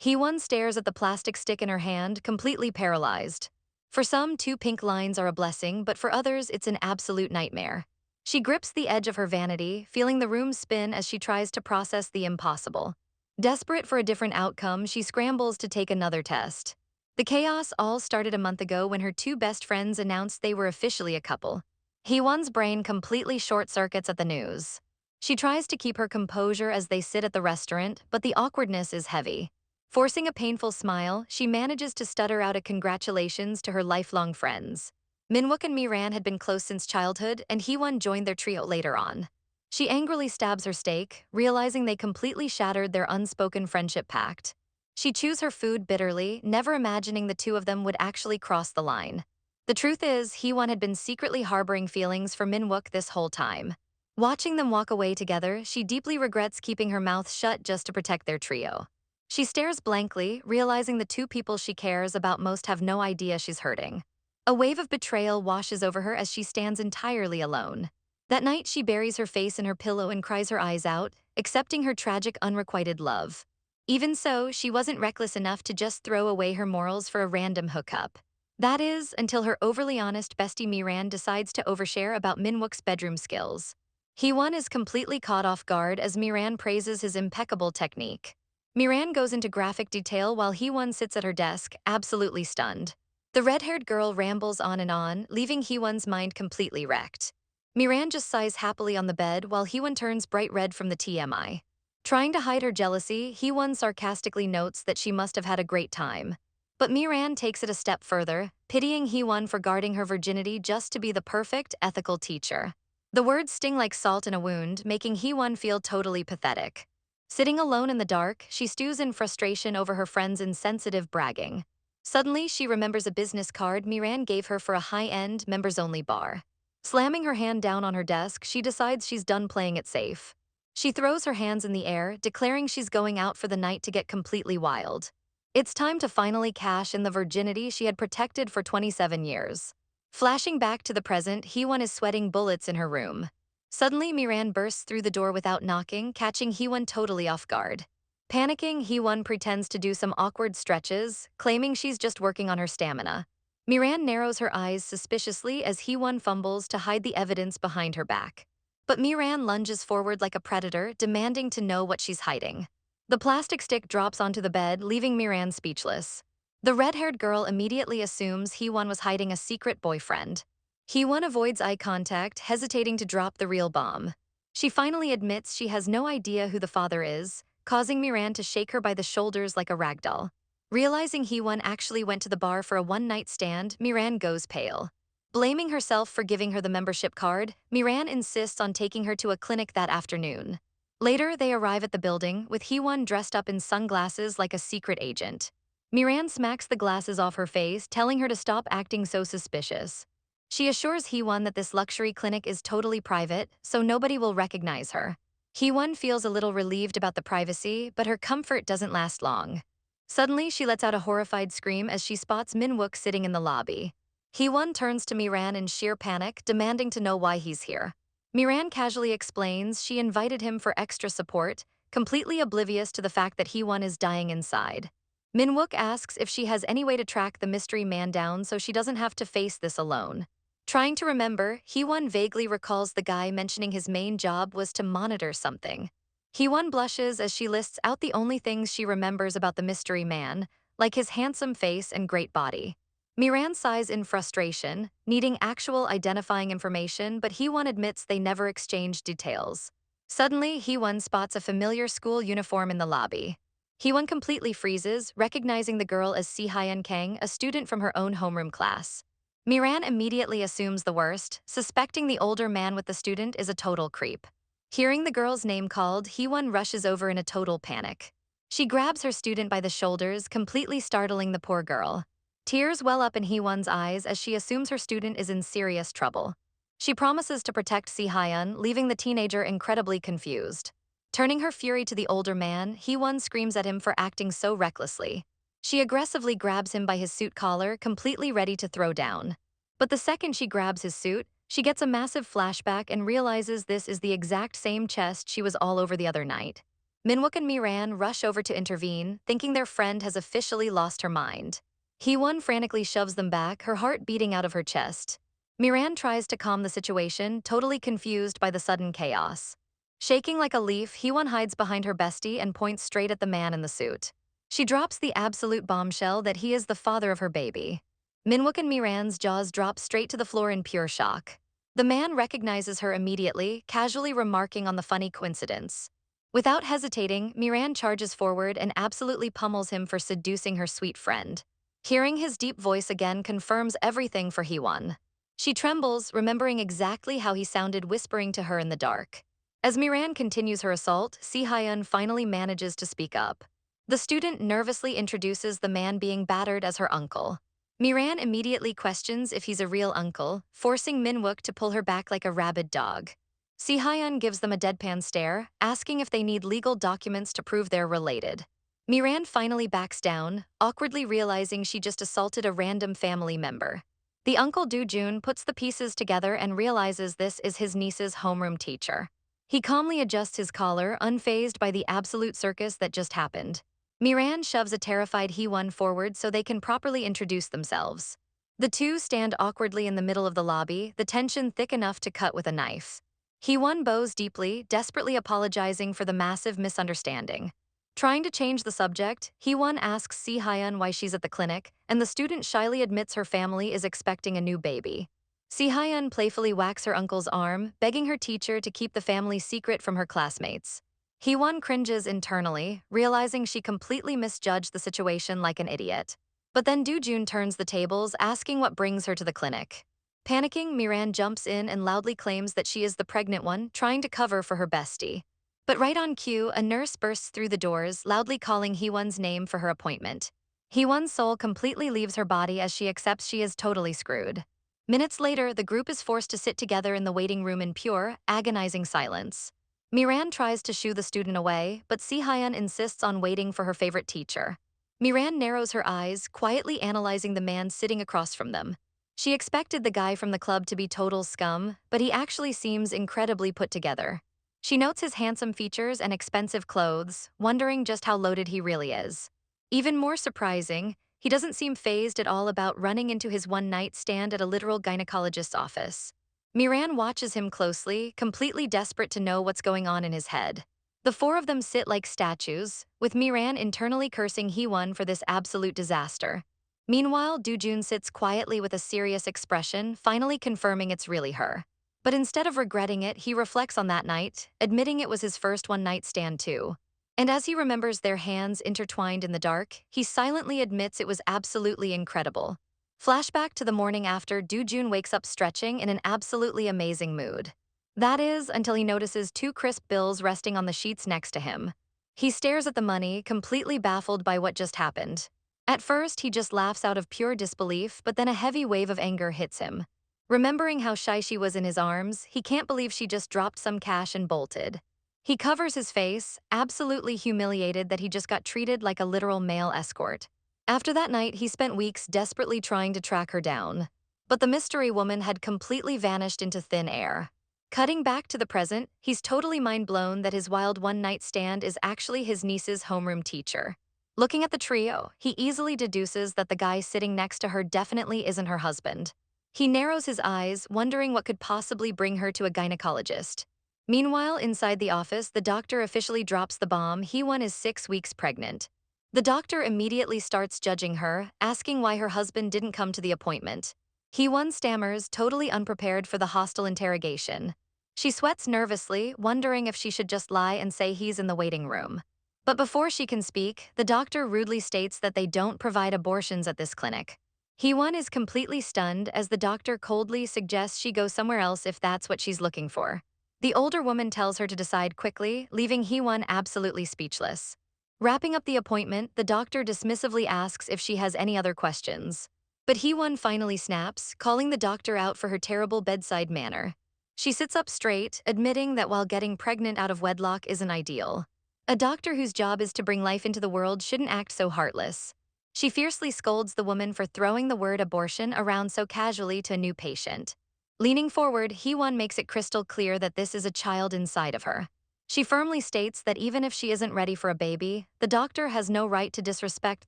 Hee-won stares at the plastic stick in her hand, completely paralyzed. For some, 2 pink lines are a blessing, but for others, it's an absolute nightmare. She grips the edge of her vanity, feeling the room spin as she tries to process the impossible. Desperate for a different outcome, she scrambles to take another test. The chaos all started a month ago when her 2 best friends announced they were officially a couple. Hee-won's brain completely short-circuits at the news. She tries to keep her composure as they sit at the restaurant, but the awkwardness is heavy. Forcing a painful smile, she manages to stutter out a congratulations to her lifelong friends. Minwook and Miran had been close since childhood, and Hee-won joined their trio later on. She angrily stabs her steak, realizing they completely shattered their unspoken friendship pact. She chews her food bitterly, never imagining the two of them would actually cross the line. The truth is, Hee-won had been secretly harboring feelings for Minwook this whole time. Watching them walk away together, she deeply regrets keeping her mouth shut just to protect their trio. She stares blankly, realizing the 2 people she cares about most have no idea she's hurting. A wave of betrayal washes over her as she stands entirely alone. That night, she buries her face in her pillow and cries her eyes out, accepting her tragic unrequited love. Even so, she wasn't reckless enough to just throw away her morals for a random hookup. That is, until her overly honest bestie Miran decides to overshare about Minwook's bedroom skills. Hee-won is completely caught off guard as Miran praises his impeccable technique. Miran goes into graphic detail while Hee-won sits at her desk, absolutely stunned. The red-haired girl rambles on, leaving Hee-won's mind completely wrecked. Miran just sighs happily on the bed while Hee-won turns bright red from the TMI. Trying to hide her jealousy, Hee-won sarcastically notes that she must have had a great time. But Miran takes it a step further, pitying Hee-won for guarding her virginity just to be the perfect, ethical teacher. The words sting like salt in a wound, making Hee-won feel totally pathetic. Sitting alone in the dark, she stews in frustration over her friend's insensitive bragging. Suddenly, she remembers a business card Miran gave her for a high-end, members-only bar. Slamming her hand down on her desk, she decides she's done playing it safe. She throws her hands in the air, declaring she's going out for the night to get completely wild. It's time to finally cash in the virginity she had protected for 27 years. Flashing back to the present, Hee-won is sweating bullets in her room. Suddenly, Miran bursts through the door without knocking, catching Hee-won totally off guard. Panicking, Hee-won pretends to do some awkward stretches, claiming she's just working on her stamina. Miran narrows her eyes suspiciously as Hee-won fumbles to hide the evidence behind her back. But Miran lunges forward like a predator, demanding to know what she's hiding. The plastic stick drops onto the bed, leaving Miran speechless. The red-haired girl immediately assumes Hee-won was hiding a secret boyfriend. Hee-won avoids eye contact, hesitating to drop the real bomb. She finally admits she has no idea who the father is, causing Miran to shake her by the shoulders like a ragdoll. Realizing Hee-won actually went to the bar for a one-night stand, Miran goes pale. Blaming herself for giving her the membership card, Miran insists on taking her to a clinic that afternoon. Later, they arrive at the building, with Hee-won dressed up in sunglasses like a secret agent. Miran smacks the glasses off her face, telling her to stop acting so suspicious. She assures Hee-won that this luxury clinic is totally private, so nobody will recognize her. Hee-won feels a little relieved about the privacy, but her comfort doesn't last long. Suddenly, she lets out a horrified scream as she spots Minwook sitting in the lobby. Hee-won turns to Miran in sheer panic, demanding to know why he's here. Miran casually explains she invited him for extra support, completely oblivious to the fact that Hee-won is dying inside. Minwook asks if she has any way to track the mystery man down so she doesn't have to face this alone. Trying to remember, Hee-won vaguely recalls the guy mentioning his main job was to monitor something. Hee-won blushes as she lists out the only things she remembers about the mystery man, like his handsome face and great body. Miran sighs in frustration, needing actual identifying information, but Hee-won admits they never exchanged details. Suddenly, Hee-won spots a familiar school uniform in the lobby. Hee-won completely freezes, recognizing the girl as Si-hyun Kang, a student from her own homeroom class. Miran immediately assumes the worst, suspecting the older man with the student is a total creep. Hearing the girl's name called, Hee-won rushes over in a total panic. She grabs her student by the shoulders, completely startling the poor girl. Tears well up in Hee-won's eyes as she assumes her student is in serious trouble. She promises to protect Si-hyun, leaving the teenager incredibly confused. Turning her fury to the older man, Hee-won screams at him for acting so recklessly. She aggressively grabs him by his suit collar, completely ready to throw down. But the second she grabs his suit, she gets a massive flashback and realizes this is the exact same chest she was all over the other night. Minwook and Miran rush over to intervene, thinking their friend has officially lost her mind. Hee-won frantically shoves them back, her heart beating out of her chest. Miran tries to calm the situation, totally confused by the sudden chaos. Shaking like a leaf, Hee-won hides behind her bestie and points straight at the man in the suit. She drops the absolute bombshell that he is the father of her baby. Minwook and Miran's jaws drop straight to the floor in pure shock. The man recognizes her immediately, casually remarking on the funny coincidence. Without hesitating, Miran charges forward and absolutely pummels him for seducing her sweet friend. Hearing his deep voice again confirms everything for Hee-won. She trembles, remembering exactly how he sounded whispering to her in the dark. As Miran continues her assault, Si-hyun finally manages to speak up. The student nervously introduces the man being battered as her uncle. Miran immediately questions if he's a real uncle, forcing Minwook to pull her back like a rabid dog. Si-hyun gives them a deadpan stare, asking if they need legal documents to prove they're related. Miran finally backs down, awkwardly realizing she just assaulted a random family member. The uncle Do-jun puts the pieces together and realizes this is his niece's homeroom teacher. He calmly adjusts his collar, unfazed by the absolute circus that just happened. Miran shoves a terrified Hee-won forward so they can properly introduce themselves. The two stand awkwardly in the middle of the lobby, the tension thick enough to cut with a knife. Hee-won bows deeply, desperately apologizing for the massive misunderstanding. Trying to change the subject, Hee-won asks Si-hyun why she's at the clinic, and the student shyly admits her family is expecting a new baby. Si-hyun playfully whacks her uncle's arm, begging her teacher to keep the family secret from her classmates. Hee-won cringes internally, realizing she completely misjudged the situation like an idiot. But then Do-jun turns the tables, asking what brings her to the clinic. Panicking, Miran jumps in and loudly claims that she is the pregnant one, trying to cover for her bestie. But right on cue, a nurse bursts through the doors, loudly calling Hee-won's name for her appointment. Hee-won's soul completely leaves her body as she accepts she is totally screwed. Minutes later, the group is forced to sit together in the waiting room in pure, agonizing silence. Miran tries to shoo the student away, but Si-hyun insists on waiting for her favorite teacher. Miran narrows her eyes, quietly analyzing the man sitting across from them. She expected the guy from the club to be total scum, but he actually seems incredibly put together. She notes his handsome features and expensive clothes, wondering just how loaded he really is. Even more surprising, he doesn't seem fazed at all about running into his one-night stand at a literal gynecologist's office. Miran watches him closely, completely desperate to know what's going on in his head. The four of them sit like statues, with Miran internally cursing Hee-won for this absolute disaster. Meanwhile, Do-jun sits quietly with a serious expression, finally confirming it's really her. But instead of regretting it, he reflects on that night, admitting it was his first one-night stand too. And as he remembers their hands intertwined in the dark, he silently admits it was absolutely incredible. Flashback to the morning after, Do-jun wakes up stretching in an absolutely amazing mood. That is, until he notices two crisp bills resting on the sheets next to him. He stares at the money, completely baffled by what just happened. At first, he just laughs out of pure disbelief, but then a heavy wave of anger hits him. Remembering how shy she was in his arms, he can't believe she just dropped some cash and bolted. He covers his face, absolutely humiliated that he just got treated like a literal male escort. After that night, he spent weeks desperately trying to track her down. But the mystery woman had completely vanished into thin air. Cutting back to the present, he's totally mind-blown that his wild one-night stand is actually his niece's homeroom teacher. Looking at the trio, he easily deduces that the guy sitting next to her definitely isn't her husband. He narrows his eyes, wondering what could possibly bring her to a gynecologist. Meanwhile, inside the office, the doctor officially drops the bomb: Hee-won is 6 weeks pregnant. The doctor immediately starts judging her, asking why her husband didn't come to the appointment. Hee-won stammers, totally unprepared for the hostile interrogation. She sweats nervously, wondering if she should just lie and say he's in the waiting room. But before she can speak, the doctor rudely states that they don't provide abortions at this clinic. Hee-won is completely stunned as the doctor coldly suggests she go somewhere else if that's what she's looking for. The older woman tells her to decide quickly, leaving Hee-won absolutely speechless. Wrapping up the appointment, the doctor dismissively asks if she has any other questions. But Hee-won finally snaps, calling the doctor out for her terrible bedside manner. She sits up straight, admitting that while getting pregnant out of wedlock isn't ideal. A doctor whose job is to bring life into the world shouldn't act so heartless. She fiercely scolds the woman for throwing the word abortion around so casually to a new patient. Leaning forward, Hee-won makes it crystal clear that this is a child inside of her. She firmly states that even if she isn't ready for a baby, the doctor has no right to disrespect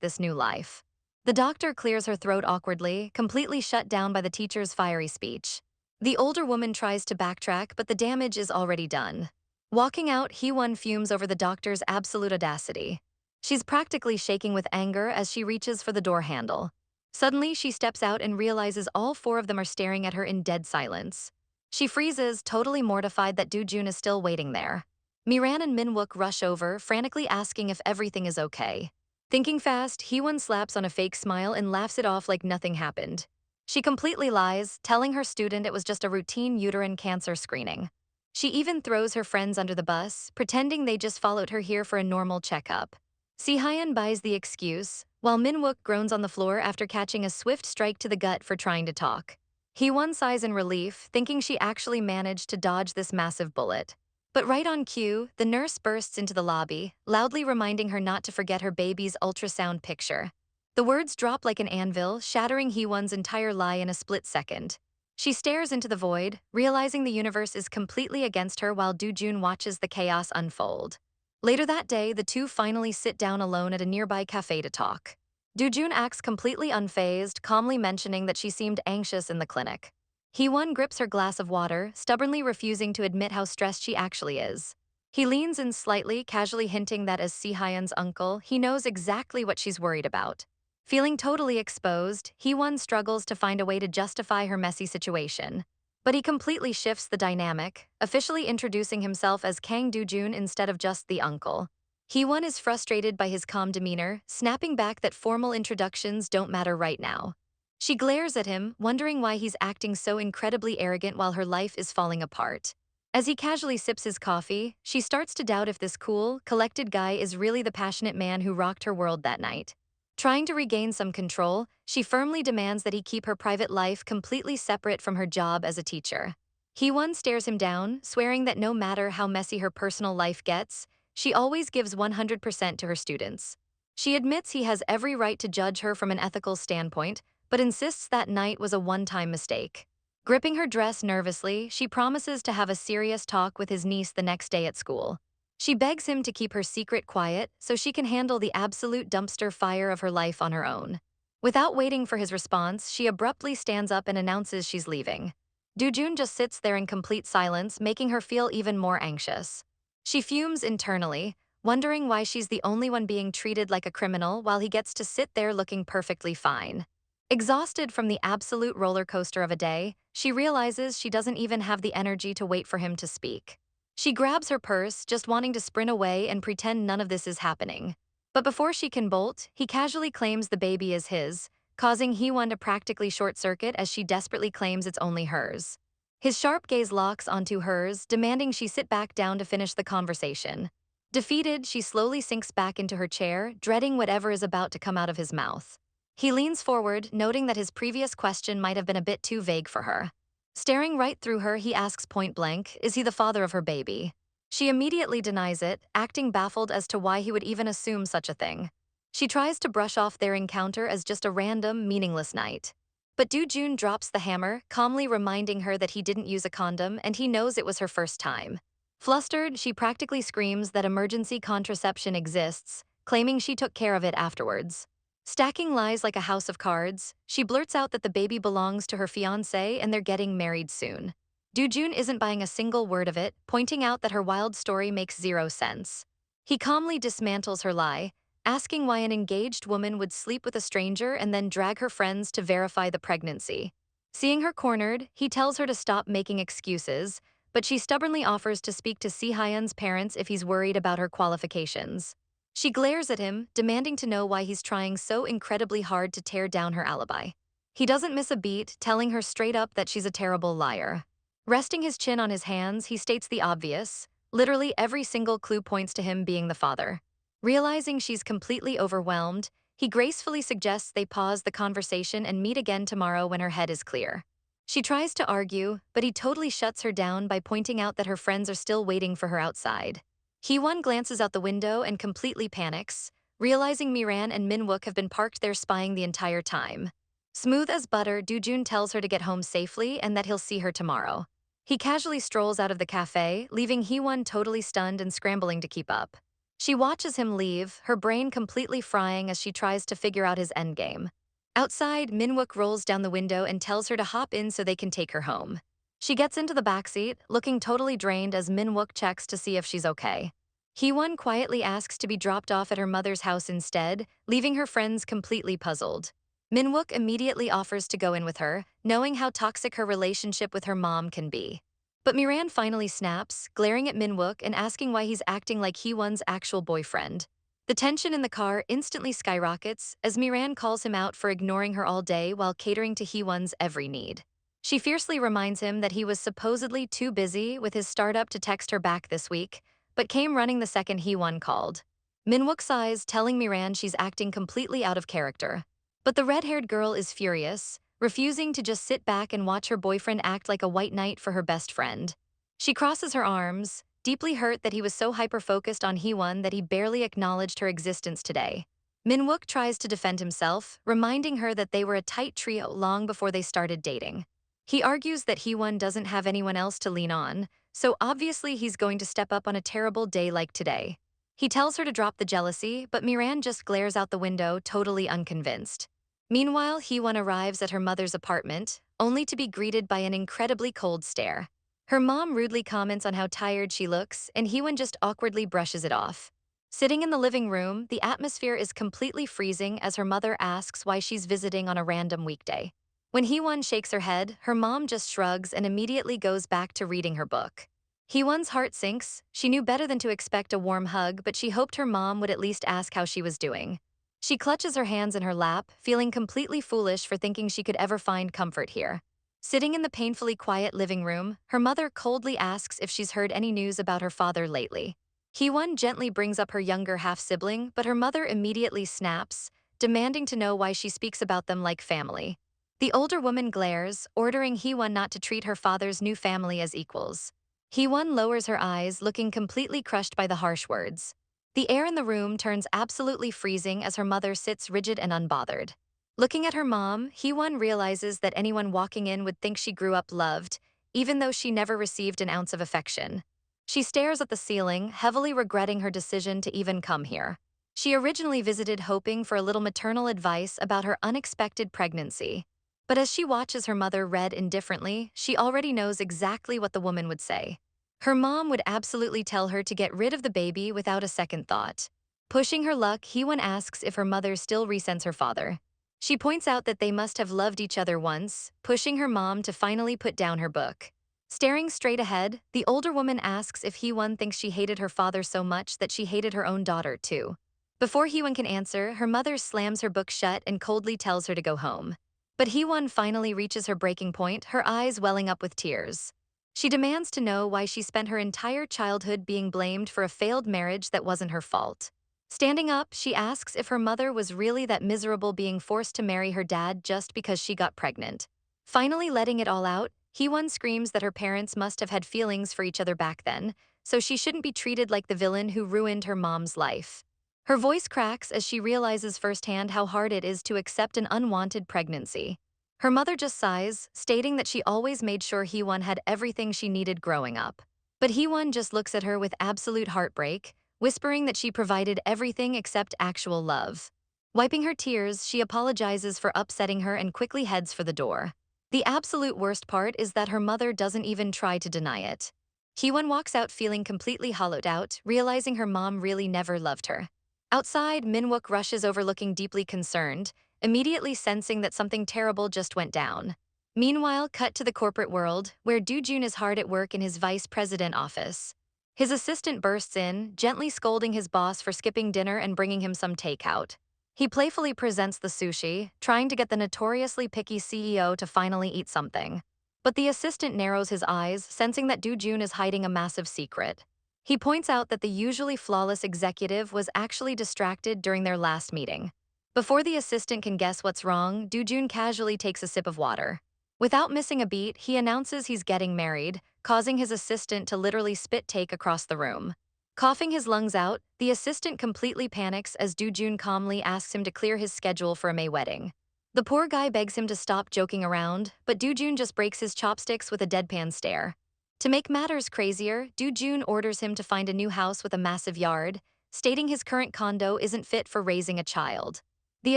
this new life. The doctor clears her throat awkwardly, completely shut down by the teacher's fiery speech. The older woman tries to backtrack, but the damage is already done. Walking out, Hee-won fumes over the doctor's absolute audacity. She's practically shaking with anger as she reaches for the door handle. Suddenly, she steps out and realizes all four of them are staring at her in dead silence. She freezes, totally mortified that Do-jun is still waiting there. Miran and Minwook rush over, frantically asking if everything is okay. Thinking fast, Hee-won slaps on a fake smile and laughs it off like nothing happened. She completely lies, telling her student it was just a routine uterine cancer screening. She even throws her friends under the bus, pretending they just followed her here for a normal checkup. Si-hyun buys the excuse, while Minwook groans on the floor after catching a swift strike to the gut for trying to talk. Hee-won sighs in relief, thinking she actually managed to dodge this massive bullet. But right on cue, the nurse bursts into the lobby, loudly reminding her not to forget her baby's ultrasound picture. The words drop like an anvil, shattering Hee-won's entire lie in a split second. She stares into the void, realizing the universe is completely against her while Do-jun watches the chaos unfold. Later that day, the two finally sit down alone at a nearby cafe to talk. Do-jun acts completely unfazed, calmly mentioning that she seemed anxious in the clinic. Hee-won grips her glass of water, stubbornly refusing to admit how stressed she actually is. He leans in slightly, casually hinting that as Si-hyun's uncle, he knows exactly what she's worried about. Feeling totally exposed, Hee-won struggles to find a way to justify her messy situation. But he completely shifts the dynamic, officially introducing himself as Kang Do-jun instead of just the uncle. Hee-won is frustrated by his calm demeanor, snapping back that formal introductions don't matter right now. She glares at him, wondering why he's acting so incredibly arrogant while her life is falling apart. As he casually sips his coffee, she starts to doubt if this cool, collected guy is really the passionate man who rocked her world that night. Trying to regain some control, she firmly demands that he keep her private life completely separate from her job as a teacher. Hee-won stares him down, swearing that no matter how messy her personal life gets, she always gives 100% to her students. She admits he has every right to judge her from an ethical standpoint, but insists that night was a one-time mistake. Gripping her dress nervously, she promises to have a serious talk with his niece the next day at school. She begs him to keep her secret quiet so she can handle the absolute dumpster fire of her life on her own. Without waiting for his response, she abruptly stands up and announces she's leaving. Do-jun just sits there in complete silence, making her feel even more anxious. She fumes internally, wondering why she's the only one being treated like a criminal while he gets to sit there looking perfectly fine. Exhausted from the absolute roller coaster of a day, she realizes she doesn't even have the energy to wait for him to speak. She grabs her purse, just wanting to sprint away and pretend none of this is happening. But before she can bolt, he casually claims the baby is his, causing Hee-won to practically short-circuit as she desperately claims it's only hers. His sharp gaze locks onto hers, demanding she sit back down to finish the conversation. Defeated, she slowly sinks back into her chair, dreading whatever is about to come out of his mouth. He leans forward, noting that his previous question might have been a bit too vague for her. Staring right through her, he asks point-blank, is he the father of her baby? She immediately denies it, acting baffled as to why he would even assume such a thing. She tries to brush off their encounter as just a random, meaningless night. But Do-jun drops the hammer, calmly reminding her that he didn't use a condom and he knows it was her first time. Flustered, she practically screams that emergency contraception exists, claiming she took care of it afterwards. Stacking lies like a house of cards, she blurts out that the baby belongs to her fiancé and they're getting married soon. Do-jun isn't buying a single word of it, pointing out that her wild story makes zero sense. He calmly dismantles her lie, asking why an engaged woman would sleep with a stranger and then drag her friends to verify the pregnancy. Seeing her cornered, he tells her to stop making excuses, but she stubbornly offers to speak to Si-hyun's parents if he's worried about her qualifications. She glares at him, demanding to know why he's trying so incredibly hard to tear down her alibi. He doesn't miss a beat, telling her straight up that she's a terrible liar. Resting his chin on his hands, he states the obvious. Literally every single clue points to him being the father. Realizing she's completely overwhelmed, he gracefully suggests they pause the conversation and meet again tomorrow when her head is clear. She tries to argue, but he totally shuts her down by pointing out that her friends are still waiting for her outside. Hee-won glances out the window and completely panics, realizing Miran and Minwook have been parked there spying the entire time. Smooth as butter, Do-jun tells her to get home safely and that he'll see her tomorrow. He casually strolls out of the cafe, leaving Hee-won totally stunned and scrambling to keep up. She watches him leave, her brain completely frying as she tries to figure out his endgame. Outside, Minwook rolls down the window and tells her to hop in so they can take her home. She gets into the backseat, looking totally drained as Minwook checks to see if she's okay. Hee-won quietly asks to be dropped off at her mother's house instead, leaving her friends completely puzzled. Minwook immediately offers to go in with her, knowing how toxic her relationship with her mom can be. But Miran finally snaps, glaring at Minwook and asking why he's acting like Hee-won's actual boyfriend. The tension in the car instantly skyrockets as Miran calls him out for ignoring her all day while catering to Hee-won's every need. She fiercely reminds him that he was supposedly too busy with his startup to text her back this week, but came running the second Hee-won called. Minwook sighs, telling Miran she's acting completely out of character. But the red-haired girl is furious, refusing to just sit back and watch her boyfriend act like a white knight for her best friend. She crosses her arms, deeply hurt that he was so hyper-focused on Hee-won that he barely acknowledged her existence today. Minwook tries to defend himself, reminding her that they were a tight trio long before they started dating. He argues that Hee-won doesn't have anyone else to lean on, so obviously he's going to step up on a terrible day like today. He tells her to drop the jealousy, but Miran just glares out the window, totally unconvinced. Meanwhile, Hee-won arrives at her mother's apartment, only to be greeted by an incredibly cold stare. Her mom rudely comments on how tired she looks, and Hee-won just awkwardly brushes it off. Sitting in the living room, the atmosphere is completely freezing as her mother asks why she's visiting on a random weekday. When Hee-won shakes her head, her mom just shrugs and immediately goes back to reading her book. Hee-won's heart sinks. She knew better than to expect a warm hug, but she hoped her mom would at least ask how she was doing. She clutches her hands in her lap, feeling completely foolish for thinking she could ever find comfort here. Sitting in the painfully quiet living room, her mother coldly asks if she's heard any news about her father lately. Hee-won gently brings up her younger half-sibling, but her mother immediately snaps, demanding to know why she speaks about them like family. The older woman glares, ordering Hee-won not to treat her father's new family as equals. Hee-won lowers her eyes, looking completely crushed by the harsh words. The air in the room turns absolutely freezing as her mother sits rigid and unbothered. Looking at her mom, Hee-won realizes that anyone walking in would think she grew up loved, even though she never received an ounce of affection. She stares at the ceiling, heavily regretting her decision to even come here. She originally visited hoping for a little maternal advice about her unexpected pregnancy. But as she watches her mother read indifferently, she already knows exactly what the woman would say. Her mom would absolutely tell her to get rid of the baby without a second thought. Pushing her luck, Hee-won asks if her mother still resents her father. She points out that they must have loved each other once, pushing her mom to finally put down her book. Staring straight ahead, the older woman asks if Hee-won thinks she hated her father so much that she hated her own daughter too. Before Hee-won can answer, her mother slams her book shut and coldly tells her to go home. But Hee-won finally reaches her breaking point, her eyes welling up with tears. She demands to know why she spent her entire childhood being blamed for a failed marriage that wasn't her fault. Standing up, she asks if her mother was really that miserable being forced to marry her dad just because she got pregnant. Finally letting it all out, Hee-won screams that her parents must have had feelings for each other back then, so she shouldn't be treated like the villain who ruined her mom's life. Her voice cracks as she realizes firsthand how hard it is to accept an unwanted pregnancy. Her mother just sighs, stating that she always made sure Hee-won had everything she needed growing up. But Hee-won just looks at her with absolute heartbreak, whispering that she provided everything except actual love. Wiping her tears, she apologizes for upsetting her and quickly heads for the door. The absolute worst part is that her mother doesn't even try to deny it. Hee-won walks out feeling completely hollowed out, realizing her mom really never loved her. Outside, Minwook rushes over looking deeply concerned, immediately sensing that something terrible just went down. Meanwhile, cut to the corporate world, where Do-jun is hard at work in his vice president office. His assistant bursts in, gently scolding his boss for skipping dinner and bringing him some takeout. He playfully presents the sushi, trying to get the notoriously picky CEO to finally eat something. But the assistant narrows his eyes, sensing that Do-jun is hiding a massive secret. He points out that the usually flawless executive was actually distracted during their last meeting. Before the assistant can guess what's wrong, Do-jun casually takes a sip of water. Without missing a beat, he announces he's getting married, causing his assistant to literally spit take across the room. Coughing his lungs out, the assistant completely panics as Do-jun calmly asks him to clear his schedule for a May wedding. The poor guy begs him to stop joking around, but Do-jun just breaks his chopsticks with a deadpan stare. To make matters crazier, Do-jun orders him to find a new house with a massive yard, stating his current condo isn't fit for raising a child. The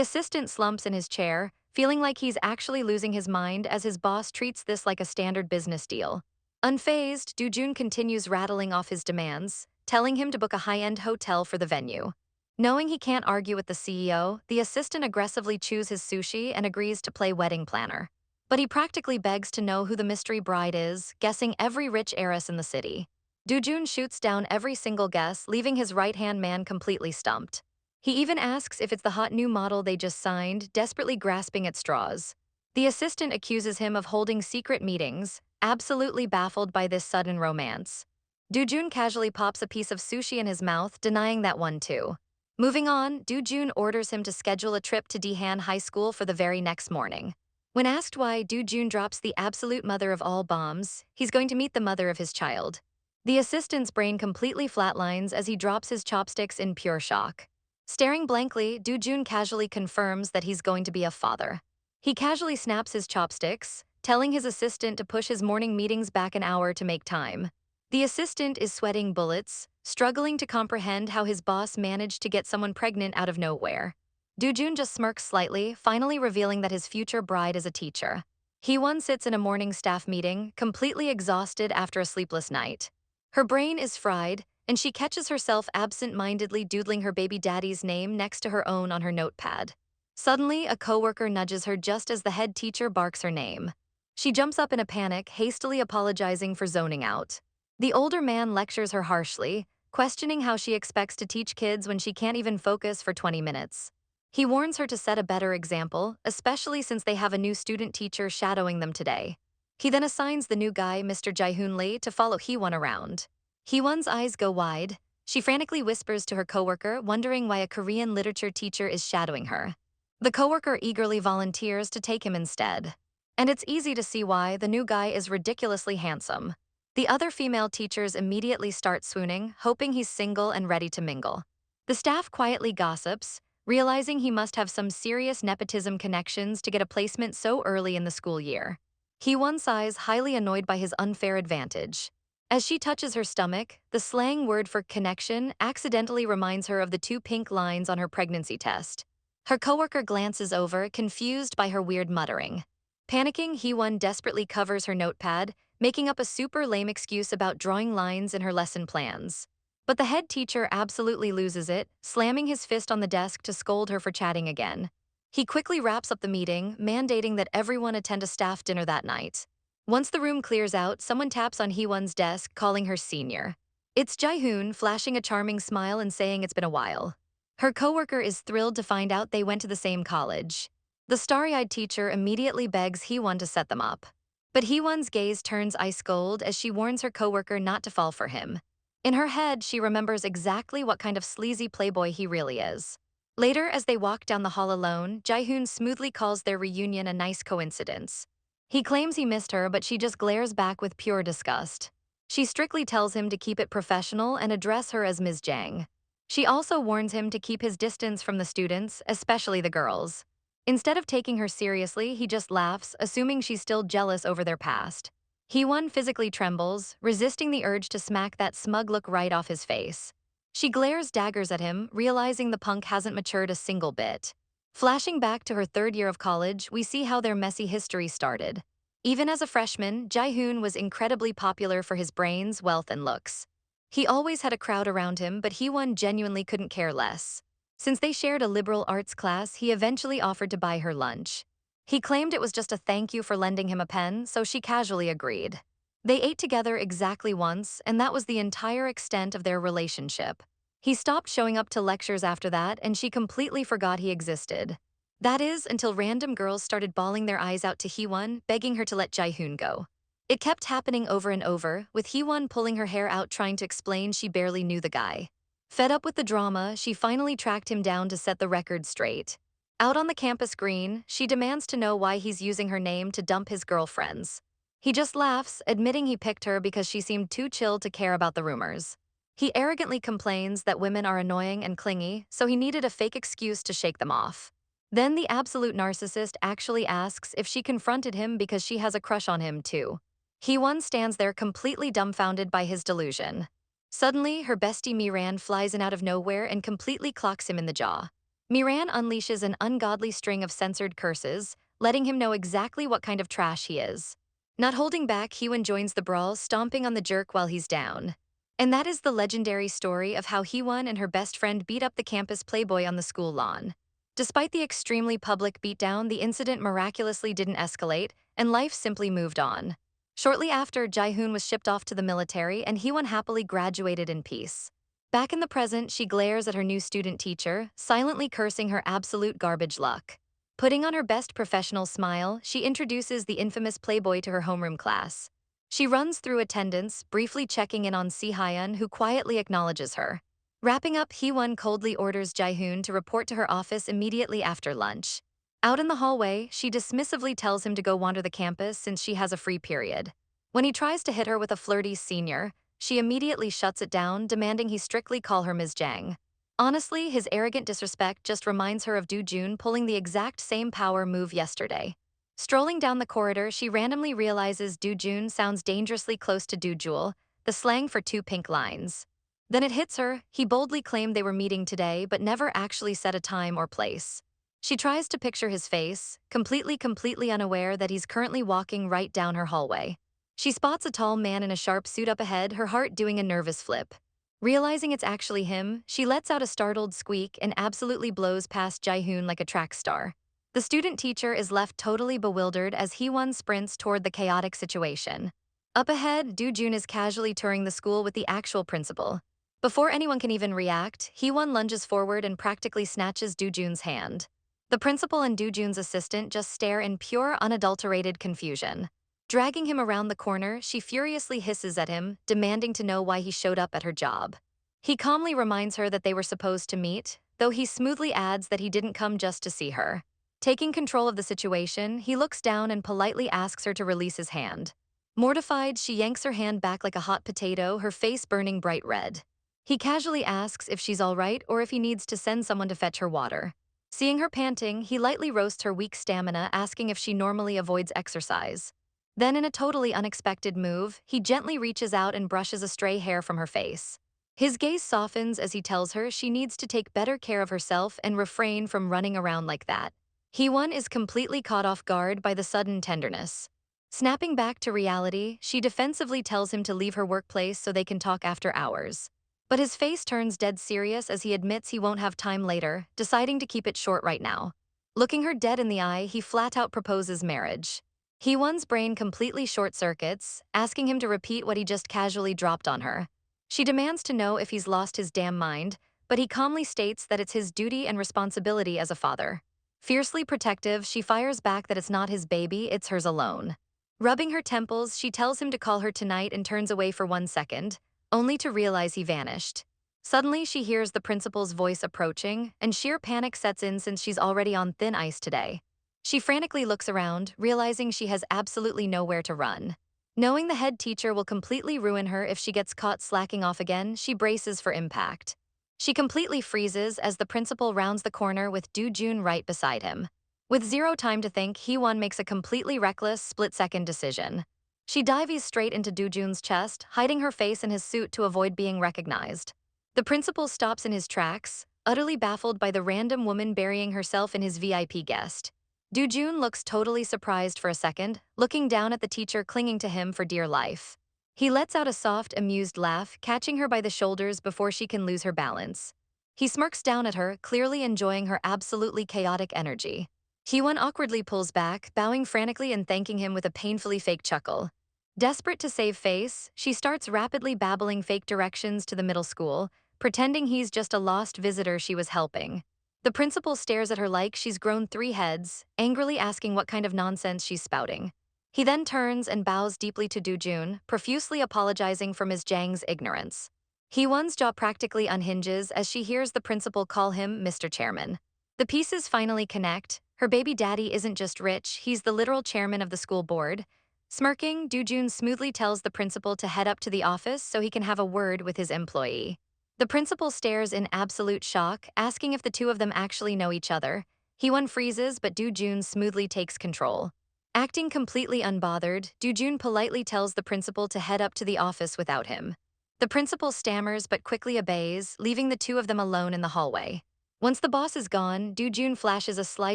assistant slumps in his chair, feeling like he's actually losing his mind as his boss treats this like a standard business deal. Unfazed, Do-jun continues rattling off his demands, telling him to book a high-end hotel for the venue. Knowing he can't argue with the CEO, the assistant aggressively chews his sushi and agrees to play wedding planner. But he practically begs to know who the mystery bride is, guessing every rich heiress in the city. Do-jun shoots down every single guess, leaving his right-hand man completely stumped. He even asks if it's the hot new model they just signed, desperately grasping at straws. The assistant accuses him of holding secret meetings, absolutely baffled by this sudden romance. Do-jun casually pops a piece of sushi in his mouth, denying that one too. Moving on, Do-jun orders him to schedule a trip to Daehan High School for the very next morning. When asked why Do-jun drops the absolute mother of all bombs, he's going to meet the mother of his child. The assistant's brain completely flatlines as he drops his chopsticks in pure shock. Staring blankly, Do-jun casually confirms that he's going to be a father. He casually snaps his chopsticks, telling his assistant to push his morning meetings back an hour to make time. The assistant is sweating bullets, struggling to comprehend how his boss managed to get someone pregnant out of nowhere. Do-jun just smirks slightly, finally revealing that his future bride is a teacher. Hee-won sits in a morning staff meeting, completely exhausted after a sleepless night. Her brain is fried, and she catches herself absent-mindedly doodling her baby daddy's name next to her own on her notepad. Suddenly, a coworker nudges her just as the head teacher barks her name. She jumps up in a panic, hastily apologizing for zoning out. The older man lectures her harshly, questioning how she expects to teach kids when she can't even focus for 20 minutes. He warns her to set a better example, especially since they have a new student teacher shadowing them today. He then assigns the new guy, Mr. Jae-hoon Lee, to follow Hee-won around. Hee-won's eyes go wide. She frantically whispers to her coworker, wondering why a Korean literature teacher is shadowing her. The coworker eagerly volunteers to take him instead. And it's easy to see why. The new guy is ridiculously handsome. The other female teachers immediately start swooning, hoping he's single and ready to mingle. The staff quietly gossips, realizing he must have some serious nepotism connections to get a placement so early in the school year. Hee-won sighs, highly annoyed by his unfair advantage. As she touches her stomach, the slang word for connection accidentally reminds her of the 2 pink lines on her pregnancy test. Her coworker glances over, confused by her weird muttering. Panicking, Hee-won desperately covers her notepad, making up a super lame excuse about drawing lines in her lesson plans. But the head teacher absolutely loses it, slamming his fist on the desk to scold her for chatting again. He quickly wraps up the meeting, mandating that everyone attend a staff dinner that night. Once the room clears out, someone taps on Hee-won's desk, calling her senior. It's Jae-hoon, flashing a charming smile and saying it's been a while. Her coworker is thrilled to find out they went to the same college. The starry-eyed teacher immediately begs Hee-won to set them up. But Hee-won's gaze turns ice cold as she warns her coworker not to fall for him. In her head, she remembers exactly what kind of sleazy playboy he really is. Later, as they walk down the hall alone, Jae-hoon smoothly calls their reunion a nice coincidence. He claims he missed her, but she just glares back with pure disgust. She strictly tells him to keep it professional and address her as Ms. Jang. She also warns him to keep his distance from the students, especially the girls. Instead of taking her seriously, he just laughs, assuming she's still jealous over their past. Hee-won physically trembles, resisting the urge to smack that smug look right off his face. She glares daggers at him, realizing the punk hasn't matured a single bit. Flashing back to her 3rd year of college, we see how their messy history started. Even as a freshman, Jae-hoon was incredibly popular for his brains, wealth, and looks. He always had a crowd around him, but Hee-won genuinely couldn't care less. Since they shared a liberal arts class, he eventually offered to buy her lunch. He claimed it was just a thank you for lending him a pen, so she casually agreed. They ate together exactly once, and that was the entire extent of their relationship. He stopped showing up to lectures after that, and she completely forgot he existed. That is, until random girls started bawling their eyes out to Hee-won, begging her to let Jae-hoon go. It kept happening over and over, with Hee-won pulling her hair out trying to explain she barely knew the guy. Fed up with the drama, she finally tracked him down to set the record straight. Out on the campus green, she demands to know why he's using her name to dump his girlfriends. He just laughs, admitting he picked her because she seemed too chill to care about the rumors. He arrogantly complains that women are annoying and clingy, so he needed a fake excuse to shake them off. Then the absolute narcissist actually asks if she confronted him because she has a crush on him too. Hee-won stands there completely dumbfounded by his delusion. Suddenly, her bestie Miran flies in out of nowhere and completely clocks him in the jaw. Miran unleashes an ungodly string of censored curses, letting him know exactly what kind of trash he is. Not holding back, Hee-won joins the brawl, stomping on the jerk while he's down. And that is the legendary story of how Hee-won and her best friend beat up the campus playboy on the school lawn. Despite the extremely public beatdown, the incident miraculously didn't escalate, and life simply moved on. Shortly after, Jae-hoon was shipped off to the military, and Hee-won happily graduated in peace. Back in the present, she glares at her new student teacher, silently cursing her absolute garbage luck. Putting on her best professional smile, she introduces the infamous playboy to her homeroom class. She runs through attendance, briefly checking in on Si-hyun, who quietly acknowledges her. Wrapping up, Hee-won coldly orders Jae-hoon to report to her office immediately after lunch. Out in the hallway, she dismissively tells him to go wander the campus since she has a free period. When he tries to hit her with a flirty senior, she immediately shuts it down, demanding he strictly call her Ms. Jang. Honestly, his arrogant disrespect just reminds her of Do-jun pulling the exact same power move yesterday. Strolling down the corridor, she randomly realizes Do-jun sounds dangerously close to Do-jul, the slang for two pink lines. Then it hits her, he boldly claimed they were meeting today but never actually set a time or place. She tries to picture his face, completely unaware that he's currently walking right down her hallway. She spots a tall man in a sharp suit up ahead, her heart doing a nervous flip. Realizing it's actually him, she lets out a startled squeak and absolutely blows past Jae-hoon like a track star. The student teacher is left totally bewildered as Hee-won sprints toward the chaotic situation. Up ahead, Do-jun is casually touring the school with the actual principal. Before anyone can even react, Hee-won lunges forward and practically snatches Do-jun's hand. The principal and Do-jun's assistant just stare in pure, unadulterated confusion. Dragging him around the corner, she furiously hisses at him, demanding to know why he showed up at her job. He calmly reminds her that they were supposed to meet, though he smoothly adds that he didn't come just to see her. Taking control of the situation, he looks down and politely asks her to release his hand. Mortified, she yanks her hand back like a hot potato, her face burning bright red. He casually asks if she's all right or if he needs to send someone to fetch her water. Seeing her panting, he lightly roasts her weak stamina, asking if she normally avoids exercise. Then, in a totally unexpected move, he gently reaches out and brushes a stray hair from her face. His gaze softens as he tells her she needs to take better care of herself and refrain from running around like that. Hee-won is completely caught off guard by the sudden tenderness. Snapping back to reality, she defensively tells him to leave her workplace so they can talk after hours. But his face turns dead serious as he admits he won't have time later, deciding to keep it short right now. Looking her dead in the eye, he flat out proposes marriage. Hee-won's brain completely short-circuits, asking him to repeat what he just casually dropped on her. She demands to know if he's lost his damn mind, but he calmly states that it's his duty and responsibility as a father. Fiercely protective, she fires back that it's not his baby, it's hers alone. Rubbing her temples, she tells him to call her tonight and turns away for 1 second, only to realize he vanished. Suddenly, she hears the principal's voice approaching, and sheer panic sets in since she's already on thin ice today. She frantically looks around, realizing she has absolutely nowhere to run. Knowing the head teacher will completely ruin her if she gets caught slacking off again, she braces for impact. She completely freezes as the principal rounds the corner with Do-jun right beside him. With zero time to think, Hee-won makes a completely reckless, split-second decision. She dives straight into Do-jun's chest, hiding her face in his suit to avoid being recognized. The principal stops in his tracks, utterly baffled by the random woman burying herself in his VIP guest. Do-jun looks totally surprised for a second, looking down at the teacher clinging to him for dear life. He lets out a soft, amused laugh, catching her by the shoulders before she can lose her balance. He smirks down at her, clearly enjoying her absolutely chaotic energy. Hee-won awkwardly pulls back, bowing frantically and thanking him with a painfully fake chuckle. Desperate to save face, she starts rapidly babbling fake directions to the middle school, pretending he's just a lost visitor she was helping. The principal stares at her like she's grown 3 heads, angrily asking what kind of nonsense she's spouting. He then turns and bows deeply to Do-jun, profusely apologizing for Ms. Jang's ignorance. Hee-won's jaw practically unhinges as she hears the principal call him Mr. Chairman. The pieces finally connect. Her baby daddy isn't just rich, he's the literal chairman of the school board. Smirking, Do-jun smoothly tells the principal to head up to the office so he can have a word with his employee. The principal stares in absolute shock, asking if the two of them actually know each other. Hee-won freezes, but Do-jun smoothly takes control. Acting completely unbothered, Doo-jun politely tells the principal to head up to the office without him. The principal stammers but quickly obeys, leaving the two of them alone in the hallway. Once the boss is gone, Doo-jun flashes a sly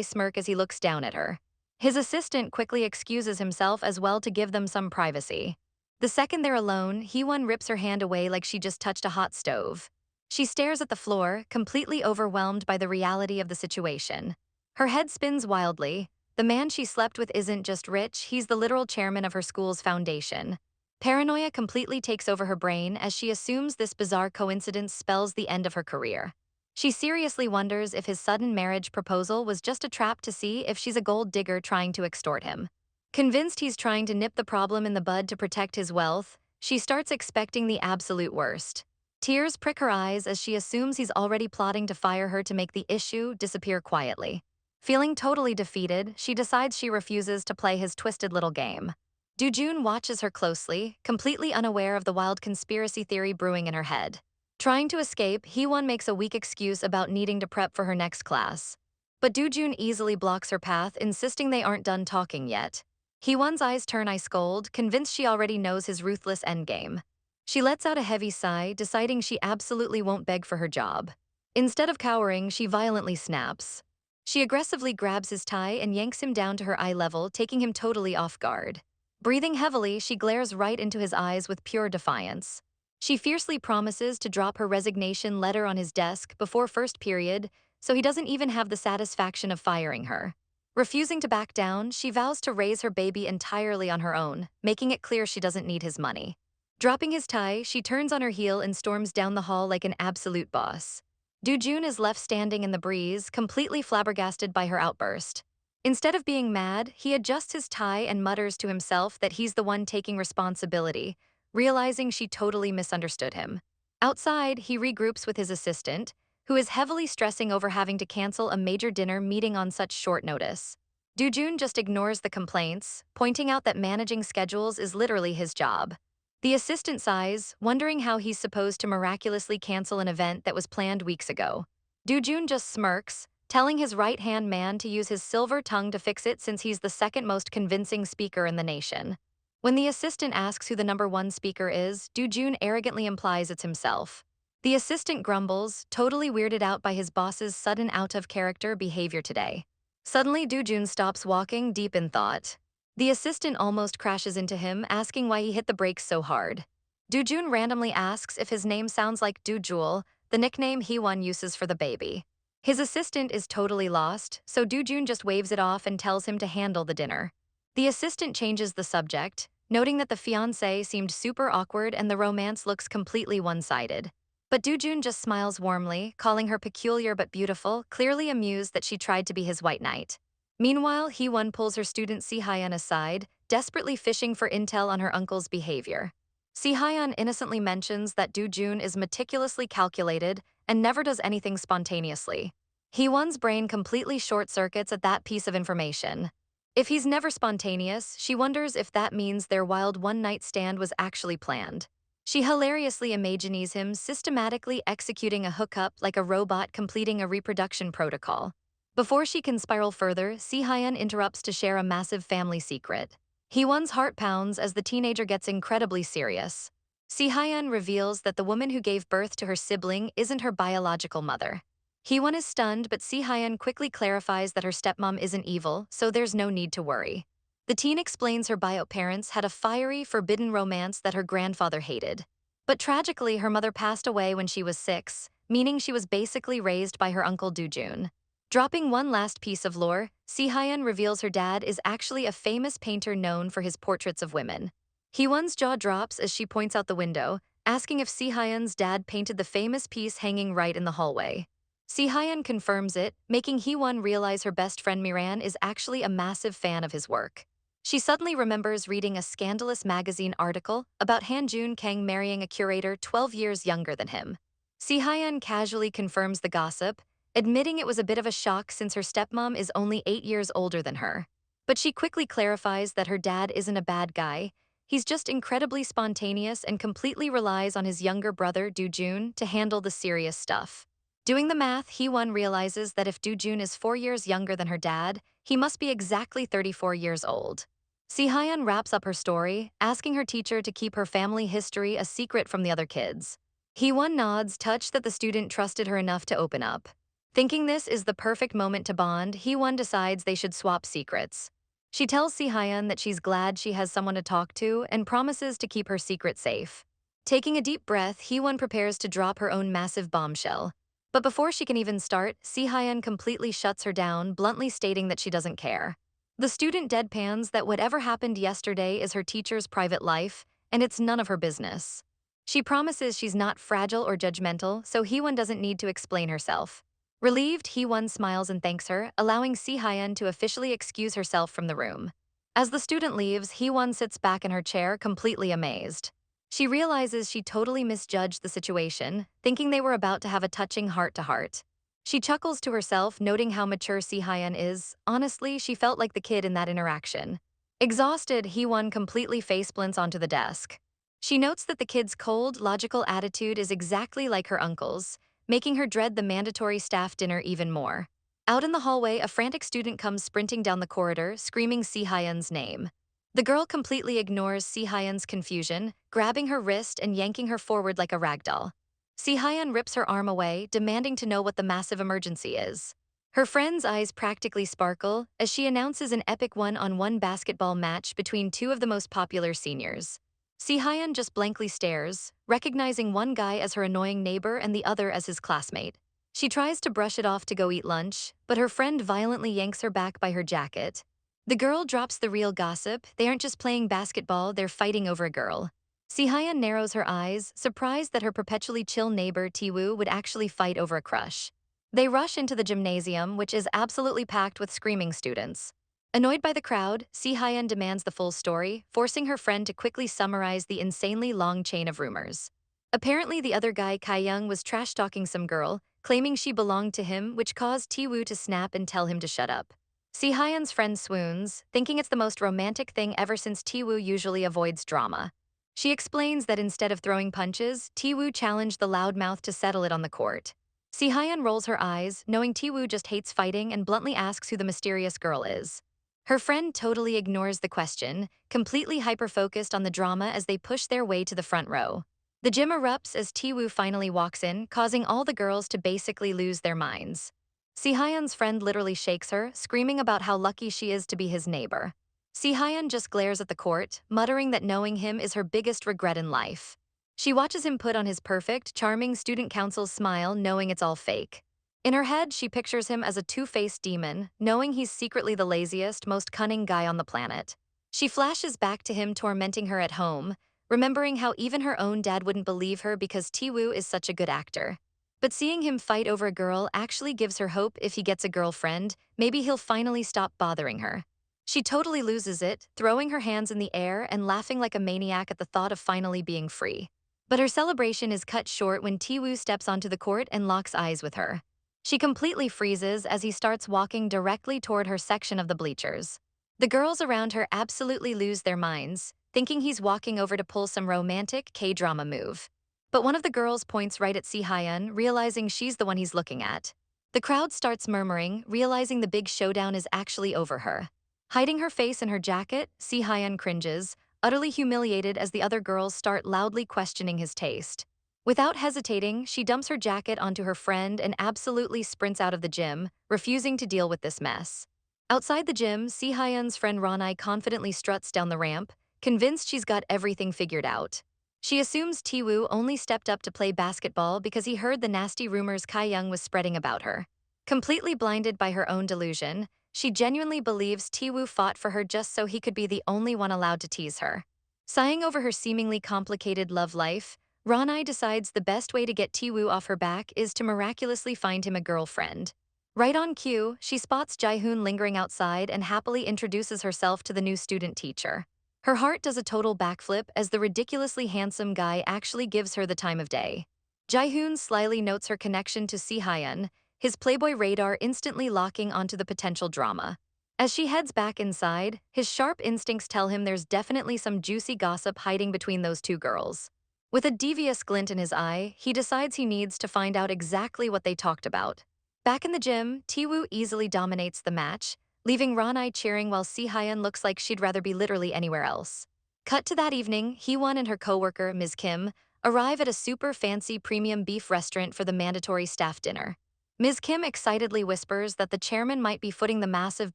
smirk as he looks down at her. His assistant quickly excuses himself as well to give them some privacy. The second they're alone, Hee-won rips her hand away like she just touched a hot stove. She stares at the floor, completely overwhelmed by the reality of the situation. Her head spins wildly. The man she slept with isn't just rich, he's the literal chairman of her school's foundation. Paranoia completely takes over her brain as she assumes this bizarre coincidence spells the end of her career. She seriously wonders if his sudden marriage proposal was just a trap to see if she's a gold digger trying to extort him. Convinced he's trying to nip the problem in the bud to protect his wealth, she starts expecting the absolute worst. Tears prick her eyes as she assumes he's already plotting to fire her to make the issue disappear quietly. Feeling totally defeated, she decides she refuses to play his twisted little game. Doo-jun watches her closely, completely unaware of the wild conspiracy theory brewing in her head. Trying to escape, Hee-won makes a weak excuse about needing to prep for her next class. But Doo-jun easily blocks her path, insisting they aren't done talking yet. Hee-won's eyes turn ice cold, convinced she already knows his ruthless endgame. She lets out a heavy sigh, deciding she absolutely won't beg for her job. Instead of cowering, she violently snaps. She aggressively grabs his tie and yanks him down to her eye level, taking him totally off guard. Breathing heavily, she glares right into his eyes with pure defiance. She fiercely promises to drop her resignation letter on his desk before first period, so he doesn't even have the satisfaction of firing her. Refusing to back down, she vows to raise her baby entirely on her own, making it clear she doesn't need his money. Dropping his tie, she turns on her heel and storms down the hall like an absolute boss. Doo-jun is left standing in the breeze, completely flabbergasted by her outburst. Instead of being mad, he adjusts his tie and mutters to himself that he's the one taking responsibility, realizing she totally misunderstood him. Outside, he regroups with his assistant, who is heavily stressing over having to cancel a major dinner meeting on such short notice. Doo-jun just ignores the complaints, pointing out that managing schedules is literally his job. The assistant sighs, wondering how he's supposed to miraculously cancel an event that was planned weeks ago. Doo-jun just smirks, telling his right-hand man to use his silver tongue to fix it since he's the second most convincing speaker in the nation. When the assistant asks who the #1 speaker is, Doo-jun arrogantly implies it's himself. The assistant grumbles, totally weirded out by his boss's sudden out-of-character behavior today. Suddenly, Doo-jun stops walking, deep in thought. The assistant almost crashes into him, asking why he hit the brakes so hard. Doo-jun randomly asks if his name sounds like Doo-jul, the nickname Hee-won uses for the baby. His assistant is totally lost, so Doo-jun just waves it off and tells him to handle the dinner. The assistant changes the subject, noting that the fiancé seemed super awkward and the romance looks completely one-sided. But Doo-jun just smiles warmly, calling her peculiar but beautiful, clearly amused that she tried to be his white knight. Meanwhile, Hee-won pulls her student Si-hyun aside, desperately fishing for intel on her uncle's behavior. Si-hyun innocently mentions that Doo-jun is meticulously calculated and never does anything spontaneously. Hee-won's brain completely short-circuits at that piece of information. If he's never spontaneous, she wonders if that means their wild one-night stand was actually planned. She hilariously imagines him systematically executing a hookup like a robot completing a reproduction protocol. Before she can spiral further, Si-hyun interrupts to share a massive family secret. Hee-won's heart pounds as the teenager gets incredibly serious. Si-hyun reveals that the woman who gave birth to her sibling isn't her biological mother. Hee-won is stunned, but Si-hyun quickly clarifies that her stepmom isn't evil, so there's no need to worry. The teen explains her bio parents had a fiery, forbidden romance that her grandfather hated. But tragically, her mother passed away when she was 6, meaning she was basically raised by her uncle Doo-jun. Dropping one last piece of lore, Si-hyun reveals her dad is actually a famous painter known for his portraits of women. Hee-won's jaw drops as she points out the window, asking if Si-hyun's dad painted the famous piece hanging right in the hallway. Si-hyun confirms it, making Hee-won realize her best friend Miran is actually a massive fan of his work. She suddenly remembers reading a scandalous magazine article about Han-jun Kang marrying a curator 12 years younger than him. Si-hyun casually confirms the gossip, admitting it was a bit of a shock since her stepmom is only 8 years older than her. But she quickly clarifies that her dad isn't a bad guy, he's just incredibly spontaneous and completely relies on his younger brother, Doo-jun, to handle the serious stuff. Doing the math, Hee-won realizes that if Doo-jun is 4 years younger than her dad, he must be exactly 34 years old. Si-hyun wraps up her story, asking her teacher to keep her family history a secret from the other kids. Hee-won nods, touched that the student trusted her enough to open up. Thinking this is the perfect moment to bond, Hee-won decides they should swap secrets. She tells Si-hyun that she's glad she has someone to talk to and promises to keep her secret safe. Taking a deep breath, Hee-won prepares to drop her own massive bombshell. But before she can even start, Si-hyun completely shuts her down, bluntly stating that she doesn't care. The student deadpans that whatever happened yesterday is her teacher's private life, and it's none of her business. She promises she's not fragile or judgmental, so Hee-won doesn't need to explain herself. Relieved, Hee-won smiles and thanks her, allowing Si-hyun to officially excuse herself from the room. As the student leaves, Hee-won sits back in her chair, completely amazed. She realizes she totally misjudged the situation, thinking they were about to have a touching heart-to-heart. She chuckles to herself, noting how mature Si-hyun is. Honestly, she felt like the kid in that interaction. Exhausted, Hee-won completely face-plants onto the desk. She notes that the kid's cold, logical attitude is exactly like her uncle's, making her dread the mandatory staff dinner even more. Out in the hallway, a frantic student comes sprinting down the corridor, screaming Si-hyun's name. The girl completely ignores Si-hyun's confusion, grabbing her wrist and yanking her forward like a ragdoll. Si-hyun rips her arm away, demanding to know what the massive emergency is. Her friend's eyes practically sparkle as she announces an epic one-on-one basketball match between two of the most popular seniors. Si-hyun just blankly stares, recognizing one guy as her annoying neighbor and the other as his classmate. She tries to brush it off to go eat lunch, but her friend violently yanks her back by her jacket. The girl drops the real gossip. They aren't just playing basketball, they're fighting over a girl. Si-hyun narrows her eyes, surprised that her perpetually chill neighbor Taewoo would actually fight over a crush. They rush into the gymnasium, which is absolutely packed with screaming students. Annoyed by the crowd, Si-hyun demands the full story, forcing her friend to quickly summarize the insanely long chain of rumors. Apparently, the other guy, Kai-young, was trash-talking some girl, claiming she belonged to him, which caused Taewoo to snap and tell him to shut up. Si-hyun's friend swoons, thinking it's the most romantic thing ever since Taewoo usually avoids drama. She explains that instead of throwing punches, Taewoo challenged the loudmouth to settle it on the court. Si-hyun rolls her eyes, knowing Taewoo just hates fighting, and bluntly asks who the mysterious girl is. Her friend totally ignores the question, completely hyper-focused on the drama as they push their way to the front row. The gym erupts as Taewoo finally walks in, causing all the girls to basically lose their minds. Si-hyun's friend literally shakes her, screaming about how lucky she is to be his neighbor. Si-hyun just glares at the court, muttering that knowing him is her biggest regret in life. She watches him put on his perfect, charming student council smile, knowing it's all fake. In her head, she pictures him as a two-faced demon, knowing he's secretly the laziest, most cunning guy on the planet. She flashes back to him tormenting her at home, remembering how even her own dad wouldn't believe her because Taewoo is such a good actor. But seeing him fight over a girl actually gives her hope. If he gets a girlfriend, maybe he'll finally stop bothering her. She totally loses it, throwing her hands in the air and laughing like a maniac at the thought of finally being free. But her celebration is cut short when Taewoo steps onto the court and locks eyes with her. She completely freezes as he starts walking directly toward her section of the bleachers. The girls around her absolutely lose their minds, thinking he's walking over to pull some romantic K-drama move. But one of the girls points right at Si-hyun, realizing she's the one he's looking at. The crowd starts murmuring, realizing the big showdown is actually over her. Hiding her face in her jacket, Si-hyun cringes, utterly humiliated as the other girls start loudly questioning his taste. Without hesitating, she dumps her jacket onto her friend and absolutely sprints out of the gym, refusing to deal with this mess. Outside the gym, Si-hyun's friend Ranai confidently struts down the ramp, convinced she's got everything figured out. She assumes Taewoo only stepped up to play basketball because he heard the nasty rumors Kai-young was spreading about her. Completely blinded by her own delusion, she genuinely believes Taewoo fought for her just so he could be the only one allowed to tease her. Sighing over her seemingly complicated love life, Ranai decides the best way to get Taewoo off her back is to miraculously find him a girlfriend. Right on cue, she spots Jaehoon lingering outside and happily introduces herself to the new student teacher. Her heart does a total backflip as the ridiculously handsome guy actually gives her the time of day. Jaehoon slyly notes her connection to Si-hyun, his Playboy radar instantly locking onto the potential drama. As she heads back inside, his sharp instincts tell him there's definitely some juicy gossip hiding between those two girls. With a devious glint in his eye, he decides he needs to find out exactly what they talked about. Back in the gym, Taewoo easily dominates the match, leaving Ranai cheering while Si-hyun looks like she'd rather be literally anywhere else. Cut to that evening, Hee-won and her coworker, Ms. Kim, arrive at a super fancy premium beef restaurant for the mandatory staff dinner. Ms. Kim excitedly whispers that the chairman might be footing the massive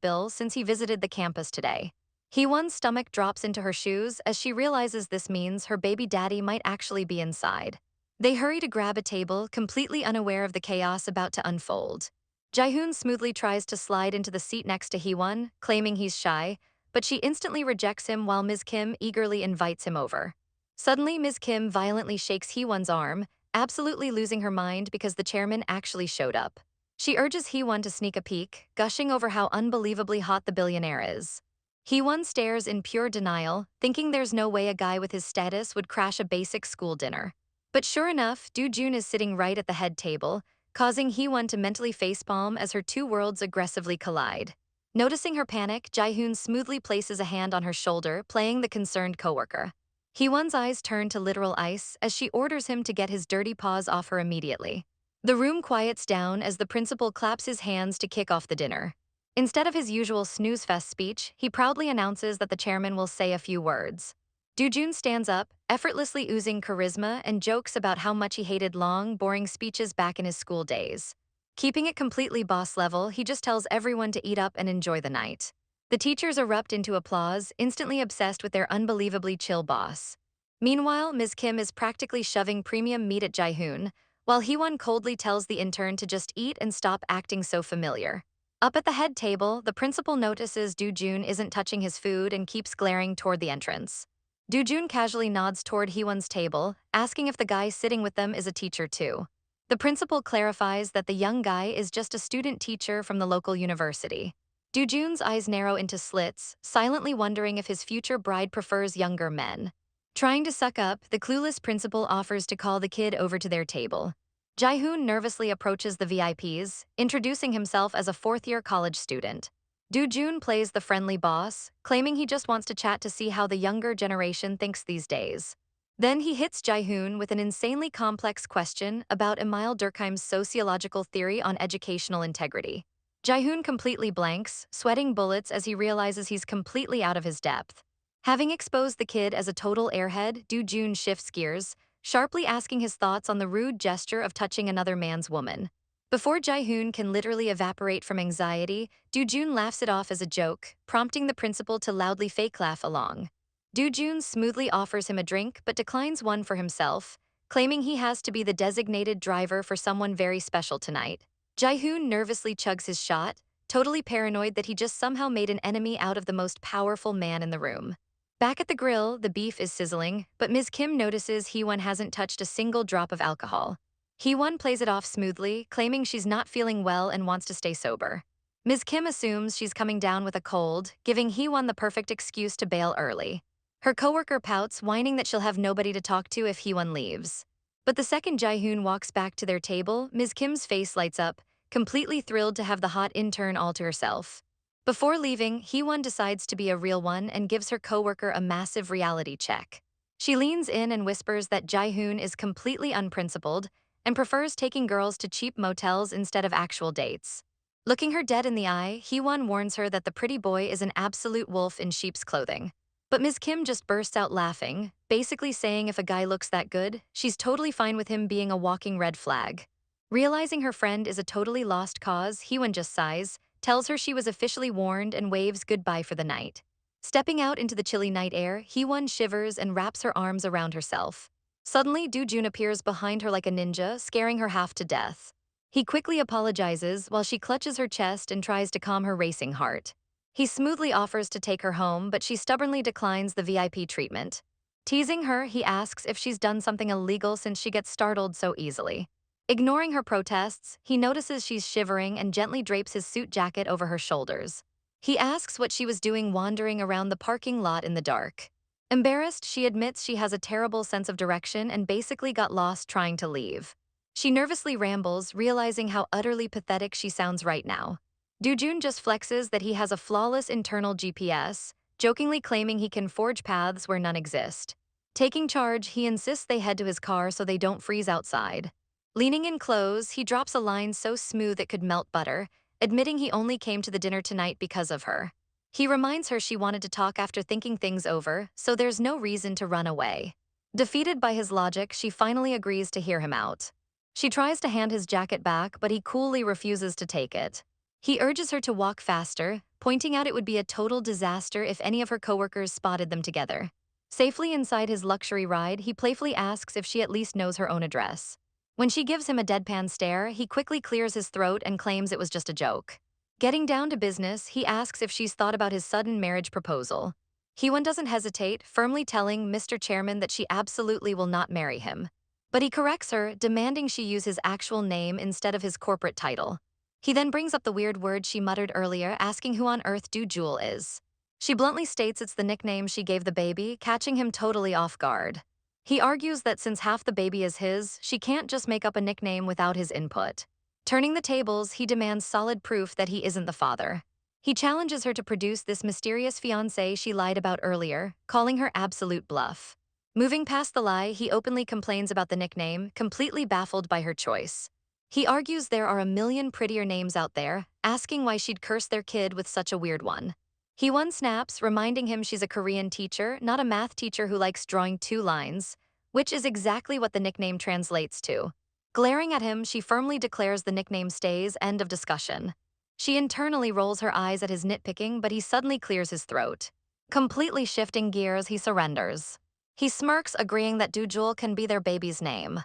bill since he visited the campus today. Hee-won's stomach drops into her shoes as she realizes this means her baby daddy might actually be inside. They hurry to grab a table, completely unaware of the chaos about to unfold. Jae-hoon smoothly tries to slide into the seat next to Hee-won, claiming he's shy, but she instantly rejects him while Ms. Kim eagerly invites him over. Suddenly, Ms. Kim violently shakes Hee-won's arm, absolutely losing her mind because the chairman actually showed up. She urges Hee-won to sneak a peek, gushing over how unbelievably hot the billionaire is. Hee-won stares in pure denial, thinking there's no way a guy with his status would crash a basic school dinner. But sure enough, Do-jun is sitting right at the head table, causing Hee-won to mentally facepalm as her two worlds aggressively collide. Noticing her panic, Jae-hoon smoothly places a hand on her shoulder, playing the concerned coworker. Hee-won's eyes turn to literal ice as she orders him to get his dirty paws off her immediately. The room quiets down as the principal claps his hands to kick off the dinner. Instead of his usual snooze fest speech, he proudly announces that the chairman will say a few words. Do-jun stands up, effortlessly oozing charisma, and jokes about how much he hated long, boring speeches back in his school days. Keeping it completely boss level, he just tells everyone to eat up and enjoy the night. The teachers erupt into applause, instantly obsessed with their unbelievably chill boss. Meanwhile, Ms. Kim is practically shoving premium meat at Jae-hoon, while Hee-won coldly tells the intern to just eat and stop acting so familiar. Up at the head table, the principal notices Do-jun isn't touching his food and keeps glaring toward the entrance. Do-jun casually nods toward Hee-won's table, asking if the guy sitting with them is a teacher too. The principal clarifies that the young guy is just a student teacher from the local university. Do-jun's eyes narrow into slits, silently wondering if his future bride prefers younger men. Trying to suck up, the clueless principal offers to call the kid over to their table. Jae-hoon nervously approaches the VIPs, introducing himself as a fourth-year college student. Do-jun plays the friendly boss, claiming he just wants to chat to see how the younger generation thinks these days. Then he hits Jae-hoon with an insanely complex question about Emile Durkheim's sociological theory on educational integrity. Jae-hoon completely blanks, sweating bullets as he realizes he's completely out of his depth. Having exposed the kid as a total airhead, Do-jun shifts gears, sharply asking his thoughts on the rude gesture of touching another man's woman. Before Jae-hoon can literally evaporate from anxiety, Do-jun laughs it off as a joke, prompting the principal to loudly fake laugh along. Do-jun smoothly offers him a drink but declines one for himself, claiming he has to be the designated driver for someone very special tonight. Jae-hoon nervously chugs his shot, totally paranoid that he just somehow made an enemy out of the most powerful man in the room. Back at the grill, the beef is sizzling, but Ms. Kim notices Hee-won hasn't touched a single drop of alcohol. Hee-won plays it off smoothly, claiming she's not feeling well and wants to stay sober. Ms. Kim assumes she's coming down with a cold, giving Hee-won the perfect excuse to bail early. Her coworker pouts, whining that she'll have nobody to talk to if Hee-won leaves. But the second Jae-hoon walks back to their table, Ms. Kim's face lights up, completely thrilled to have the hot intern all to herself. Before leaving, Hee-won decides to be a real one and gives her coworker a massive reality check. She leans in and whispers that Jae-hoon is completely unprincipled and prefers taking girls to cheap motels instead of actual dates. Looking her dead in the eye, Hee-won warns her that the pretty boy is an absolute wolf in sheep's clothing. But Ms. Kim just bursts out laughing, basically saying if a guy looks that good, she's totally fine with him being a walking red flag. Realizing her friend is a totally lost cause, Hee-won just sighs, tells her she was officially warned, and waves goodbye for the night. Stepping out into the chilly night air, Hee-won shivers and wraps her arms around herself. Suddenly, Do-jun appears behind her like a ninja, scaring her half to death. He quickly apologizes while she clutches her chest and tries to calm her racing heart. He smoothly offers to take her home, but she stubbornly declines the VIP treatment. Teasing her, he asks if she's done something illegal since she gets startled so easily. Ignoring her protests, he notices she's shivering and gently drapes his suit jacket over her shoulders. He asks what she was doing wandering around the parking lot in the dark. Embarrassed, she admits she has a terrible sense of direction and basically got lost trying to leave. She nervously rambles, realizing how utterly pathetic she sounds right now. Do-jun just flexes that he has a flawless internal GPS, jokingly claiming he can forge paths where none exist. Taking charge, he insists they head to his car so they don't freeze outside. Leaning in close, he drops a line so smooth it could melt butter, admitting he only came to the dinner tonight because of her. He reminds her she wanted to talk after thinking things over, so there's no reason to run away. Defeated by his logic, she finally agrees to hear him out. She tries to hand his jacket back, but he coolly refuses to take it. He urges her to walk faster, pointing out it would be a total disaster if any of her coworkers spotted them together. Safely inside his luxury ride, he playfully asks if she at least knows her own address. When she gives him a deadpan stare, he quickly clears his throat and claims it was just a joke. Getting down to business, he asks if she's thought about his sudden marriage proposal. Hee-won doesn't hesitate, firmly telling Mr. Chairman that she absolutely will not marry him. But he corrects her, demanding she use his actual name instead of his corporate title. He then brings up the weird word she muttered earlier, asking who on earth Do-jul is. She bluntly states it's the nickname she gave the baby, catching him totally off guard. He argues that since half the baby is his, she can't just make up a nickname without his input. Turning the tables, he demands solid proof that he isn't the father. He challenges her to produce this mysterious fiancé she lied about earlier, calling her absolute bluff. Moving past the lie, he openly complains about the nickname, completely baffled by her choice. He argues there are a million prettier names out there, asking why she'd curse their kid with such a weird one. Hee-won snaps, reminding him she's a Korean teacher, not a math teacher who likes drawing two lines, which is exactly what the nickname translates to. Glaring at him, she firmly declares the nickname stays, end of discussion. She internally rolls her eyes at his nitpicking, but he suddenly clears his throat. Completely shifting gears, he surrenders. He smirks, agreeing that Do-jul can be their baby's name.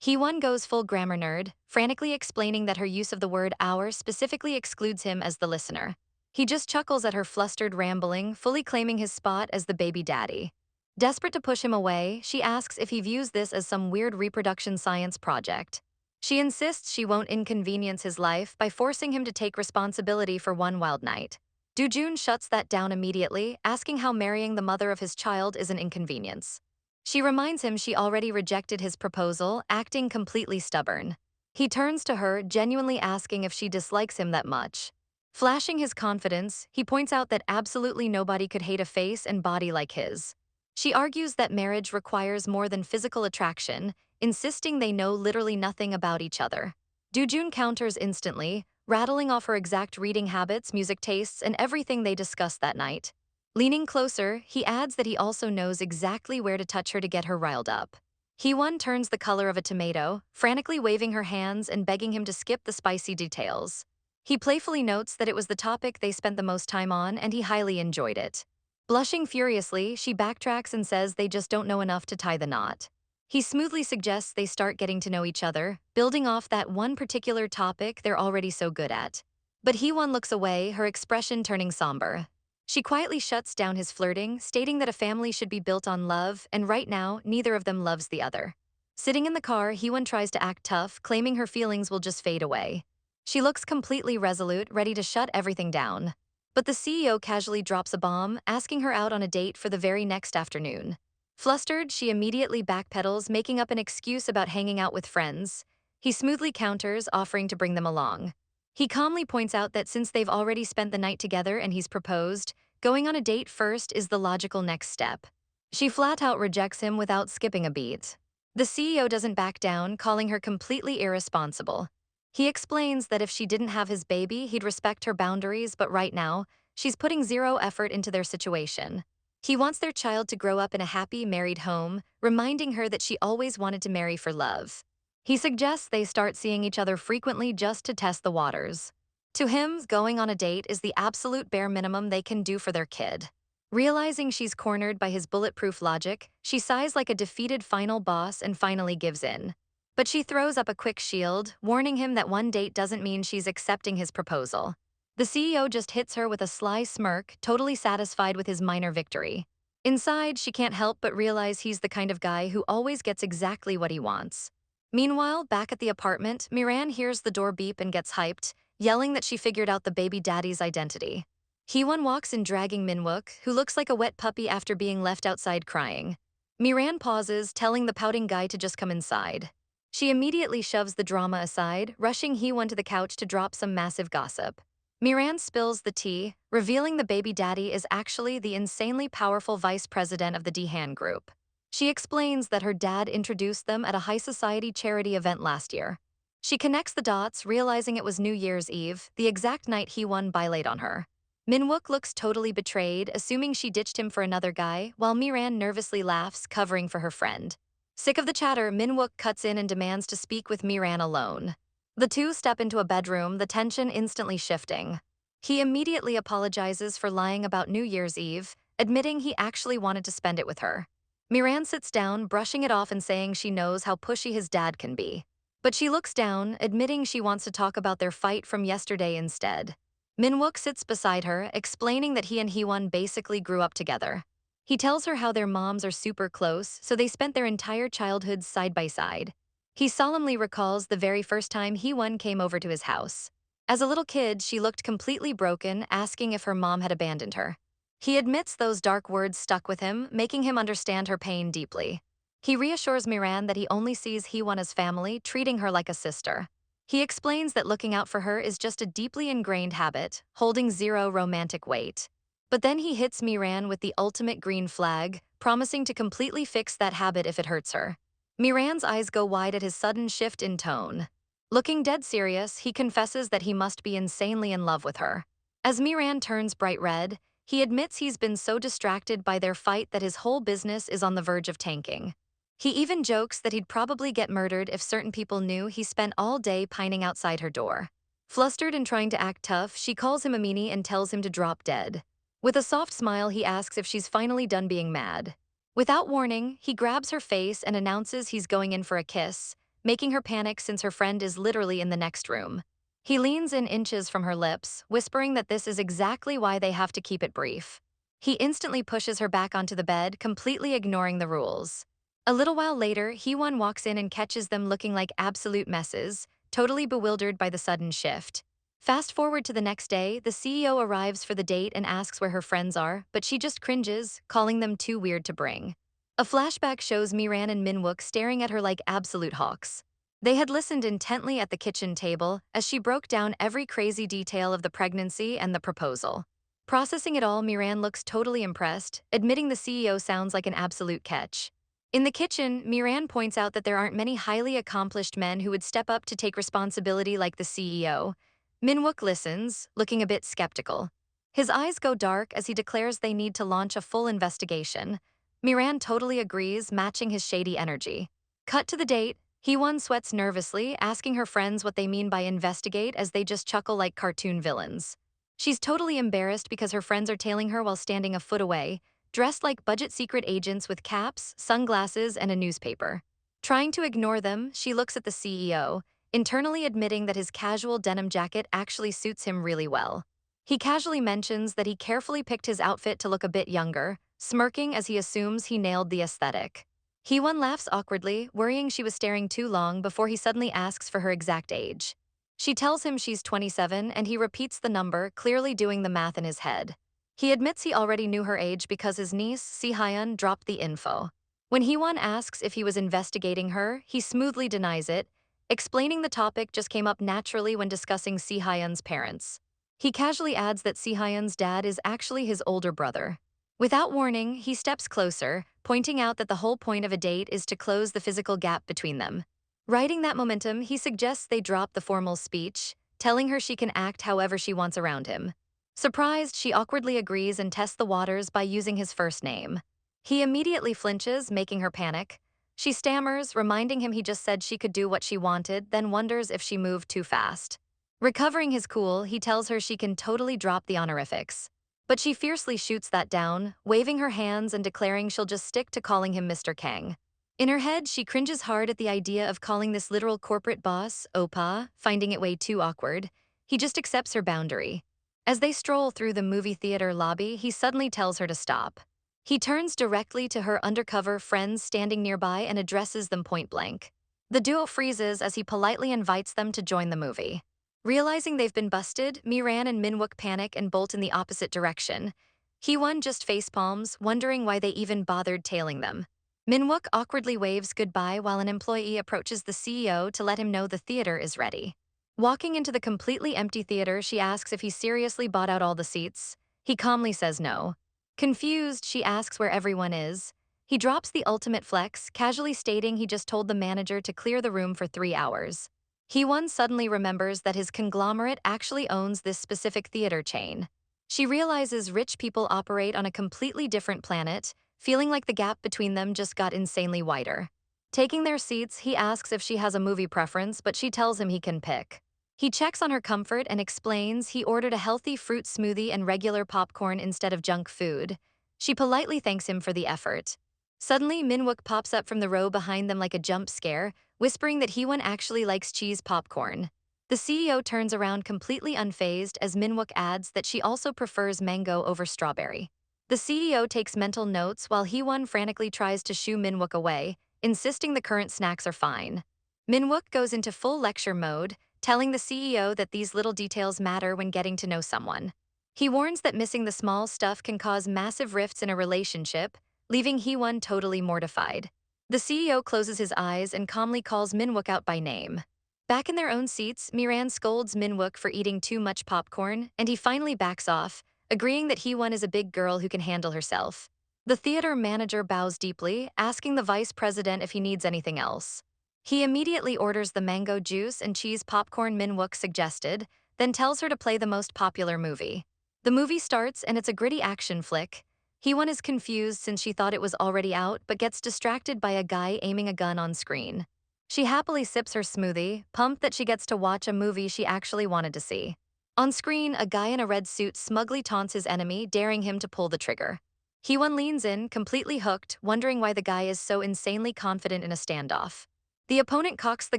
Hee-won goes full grammar nerd, frantically explaining that her use of the word our specifically excludes him as the listener. He just chuckles at her flustered rambling, fully claiming his spot as the baby daddy. Desperate to push him away, she asks if he views this as some weird reproduction science project. She insists she won't inconvenience his life by forcing him to take responsibility for one wild night. Do-jun shuts that down immediately, asking how marrying the mother of his child is an inconvenience. She reminds him she already rejected his proposal, acting completely stubborn. He turns to her, genuinely asking if she dislikes him that much. Flashing his confidence, he points out that absolutely nobody could hate a face and body like his. She argues that marriage requires more than physical attraction, insisting they know literally nothing about each other. Do-jun counters instantly, rattling off her exact reading habits, music tastes, and everything they discussed that night. Leaning closer, he adds that he also knows exactly where to touch her to get her riled up. Hee-won turns the color of a tomato, frantically waving her hands and begging him to skip the spicy details. He playfully notes that it was the topic they spent the most time on and he highly enjoyed it. Blushing furiously, she backtracks and says they just don't know enough to tie the knot. He smoothly suggests they start getting to know each other, building off that one particular topic they're already so good at. But Hee-won looks away, her expression turning somber. She quietly shuts down his flirting, stating that a family should be built on love, and right now, neither of them loves the other. Sitting in the car, Hee-won tries to act tough, claiming her feelings will just fade away. She looks completely resolute, ready to shut everything down. But the CEO casually drops a bomb, asking her out on a date for the very next afternoon. Flustered, she immediately backpedals, making up an excuse about hanging out with friends. He smoothly counters, offering to bring them along. He calmly points out that since they've already spent the night together and he's proposed, going on a date first is the logical next step. She flat out rejects him without skipping a beat. The CEO doesn't back down, calling her completely irresponsible. He explains that if she didn't have his baby, he'd respect her boundaries, but right now, she's putting zero effort into their situation. He wants their child to grow up in a happy, married home, reminding her that she always wanted to marry for love. He suggests they start seeing each other frequently just to test the waters. To him, going on a date is the absolute bare minimum they can do for their kid. Realizing she's cornered by his bulletproof logic, she sighs like a defeated final boss and finally gives in. But she throws up a quick shield, warning him that one date doesn't mean she's accepting his proposal. The CEO just hits her with a sly smirk, totally satisfied with his minor victory. Inside, she can't help but realize he's the kind of guy who always gets exactly what he wants. Meanwhile, back at the apartment, Miran hears the door beep and gets hyped, yelling that she figured out the baby daddy's identity. Hee-won walks in dragging Minwook, who looks like a wet puppy after being left outside crying. Miran pauses, telling the pouting guy to just come inside. She immediately shoves the drama aside, rushing Hee-won to the couch to drop some massive gossip. Miran spills the tea, revealing the baby daddy is actually the insanely powerful vice president of the Daehan Group. She explains that her dad introduced them at a high society charity event last year. She connects the dots, realizing it was New Year's Eve, the exact night Hee-won bilayed on her. Minwook looks totally betrayed, assuming she ditched him for another guy, while Miran nervously laughs, covering for her friend. Sick of the chatter, Minwook cuts in and demands to speak with Miran alone. The two step into a bedroom, the tension instantly shifting. He immediately apologizes for lying about New Year's Eve, admitting he actually wanted to spend it with her. Miran sits down, brushing it off and saying she knows how pushy his dad can be. But she looks down, admitting she wants to talk about their fight from yesterday instead. Minwook sits beside her, explaining that he and Hee-won basically grew up together. He tells her how their moms are super close, so they spent their entire childhoods side by side. He solemnly recalls the very first time Hee-won came over to his house. As a little kid, she looked completely broken, asking if her mom had abandoned her. He admits those dark words stuck with him, making him understand her pain deeply. He reassures Miran that he only sees Hee-won as family, treating her like a sister. He explains that looking out for her is just a deeply ingrained habit, holding zero romantic weight. But then he hits Miran with the ultimate green flag, promising to completely fix that habit if it hurts her. Miran's eyes go wide at his sudden shift in tone. Looking dead serious, he confesses that he must be insanely in love with her. As Miran turns bright red, he admits he's been so distracted by their fight that his whole business is on the verge of tanking. He even jokes that he'd probably get murdered if certain people knew he spent all day pining outside her door. Flustered and trying to act tough, she calls him a meanie and tells him to drop dead. With a soft smile, he asks if she's finally done being mad. Without warning, he grabs her face and announces he's going in for a kiss, making her panic since her friend is literally in the next room. He leans in inches from her lips, whispering that this is exactly why they have to keep it brief. He instantly pushes her back onto the bed, completely ignoring the rules. A little while later, Hee-won walks in and catches them looking like absolute messes, totally bewildered by the sudden shift. Fast forward to the next day, the CEO arrives for the date and asks where her friends are, but she just cringes, calling them too weird to bring. A flashback shows Miran and Minwook staring at her like absolute hawks. They had listened intently at the kitchen table as she broke down every crazy detail of the pregnancy and the proposal. Processing it all, Miran looks totally impressed, admitting the CEO sounds like an absolute catch. In the kitchen, Miran points out that there aren't many highly accomplished men who would step up to take responsibility like the CEO. Minwook listens, looking a bit skeptical. His eyes go dark as he declares they need to launch a full investigation. Miran totally agrees, matching his shady energy. Cut to the date, Hee-won sweats nervously, asking her friends what they mean by investigate as they just chuckle like cartoon villains. She's totally embarrassed because her friends are tailing her while standing a foot away, dressed like budget secret agents with caps, sunglasses, and a newspaper. Trying to ignore them, she looks at the CEO, internally admitting that his casual denim jacket actually suits him really well. He casually mentions that he carefully picked his outfit to look a bit younger, smirking as he assumes he nailed the aesthetic. Hee-won laughs awkwardly, worrying she was staring too long before he suddenly asks for her exact age. She tells him she's 27 and he repeats the number, clearly doing the math in his head. He admits he already knew her age because his niece, Si-hyun, dropped the info. When Hee-won asks if he was investigating her, he smoothly denies it, explaining the topic just came up naturally when discussing Si-hyun's parents. He casually adds that Si-hyun's dad is actually his older brother. Without warning, he steps closer, pointing out that the whole point of a date is to close the physical gap between them. Riding that momentum, he suggests they drop the formal speech, telling her she can act however she wants around him. Surprised, she awkwardly agrees and tests the waters by using his first name. He immediately flinches, making her panic. She stammers, reminding him he just said she could do what she wanted, then wonders if she moved too fast. Recovering his cool, he tells her she can totally drop the honorifics. But she fiercely shoots that down, waving her hands and declaring she'll just stick to calling him Mr. Kang. In her head, she cringes hard at the idea of calling this literal corporate boss, Oppa, finding it way too awkward. He just accepts her boundary. As they stroll through the movie theater lobby, he suddenly tells her to stop. He turns directly to her undercover friends standing nearby and addresses them point blank. The duo freezes as he politely invites them to join the movie. Realizing they've been busted, Miran and Minwook panic and bolt in the opposite direction. Hee-won just facepalms, wondering why they even bothered tailing them. Minwook awkwardly waves goodbye while an employee approaches the CEO to let him know the theater is ready. Walking into the completely empty theater, she asks if he seriously bought out all the seats. He calmly says no. Confused, she asks where everyone is. He drops the ultimate flex, casually stating he just told the manager to clear the room for 3 hours. Hee-won suddenly remembers that his conglomerate actually owns this specific theater chain. She realizes rich people operate on a completely different planet, feeling like the gap between them just got insanely wider. Taking their seats, he asks if she has a movie preference, but she tells him he can pick. He checks on her comfort and explains he ordered a healthy fruit smoothie and regular popcorn instead of junk food. She politely thanks him for the effort. Suddenly, Minwook pops up from the row behind them like a jump scare, whispering that Hee-won actually likes cheese popcorn. The CEO turns around completely unfazed as Minwook adds that she also prefers mango over strawberry. The CEO takes mental notes while Hee-won frantically tries to shoo Minwook away, insisting the current snacks are fine. Minwook goes into full lecture mode, telling the CEO that these little details matter when getting to know someone. He warns that missing the small stuff can cause massive rifts in a relationship, leaving Hee-won totally mortified. The CEO closes his eyes and calmly calls Minwook out by name. Back in their own seats, Miran scolds Minwook for eating too much popcorn, and he finally backs off, agreeing that Hee-won is a big girl who can handle herself. The theater manager bows deeply, asking the vice president if he needs anything else. He immediately orders the mango juice and cheese popcorn Minwook suggested, then tells her to play the most popular movie. The movie starts and it's a gritty action flick. Hee-won is confused since she thought it was already out, but gets distracted by a guy aiming a gun on screen. She happily sips her smoothie, pumped that she gets to watch a movie she actually wanted to see. On screen, a guy in a red suit smugly taunts his enemy, daring him to pull the trigger. Hee-won leans in, completely hooked, wondering why the guy is so insanely confident in a standoff. The opponent cocks the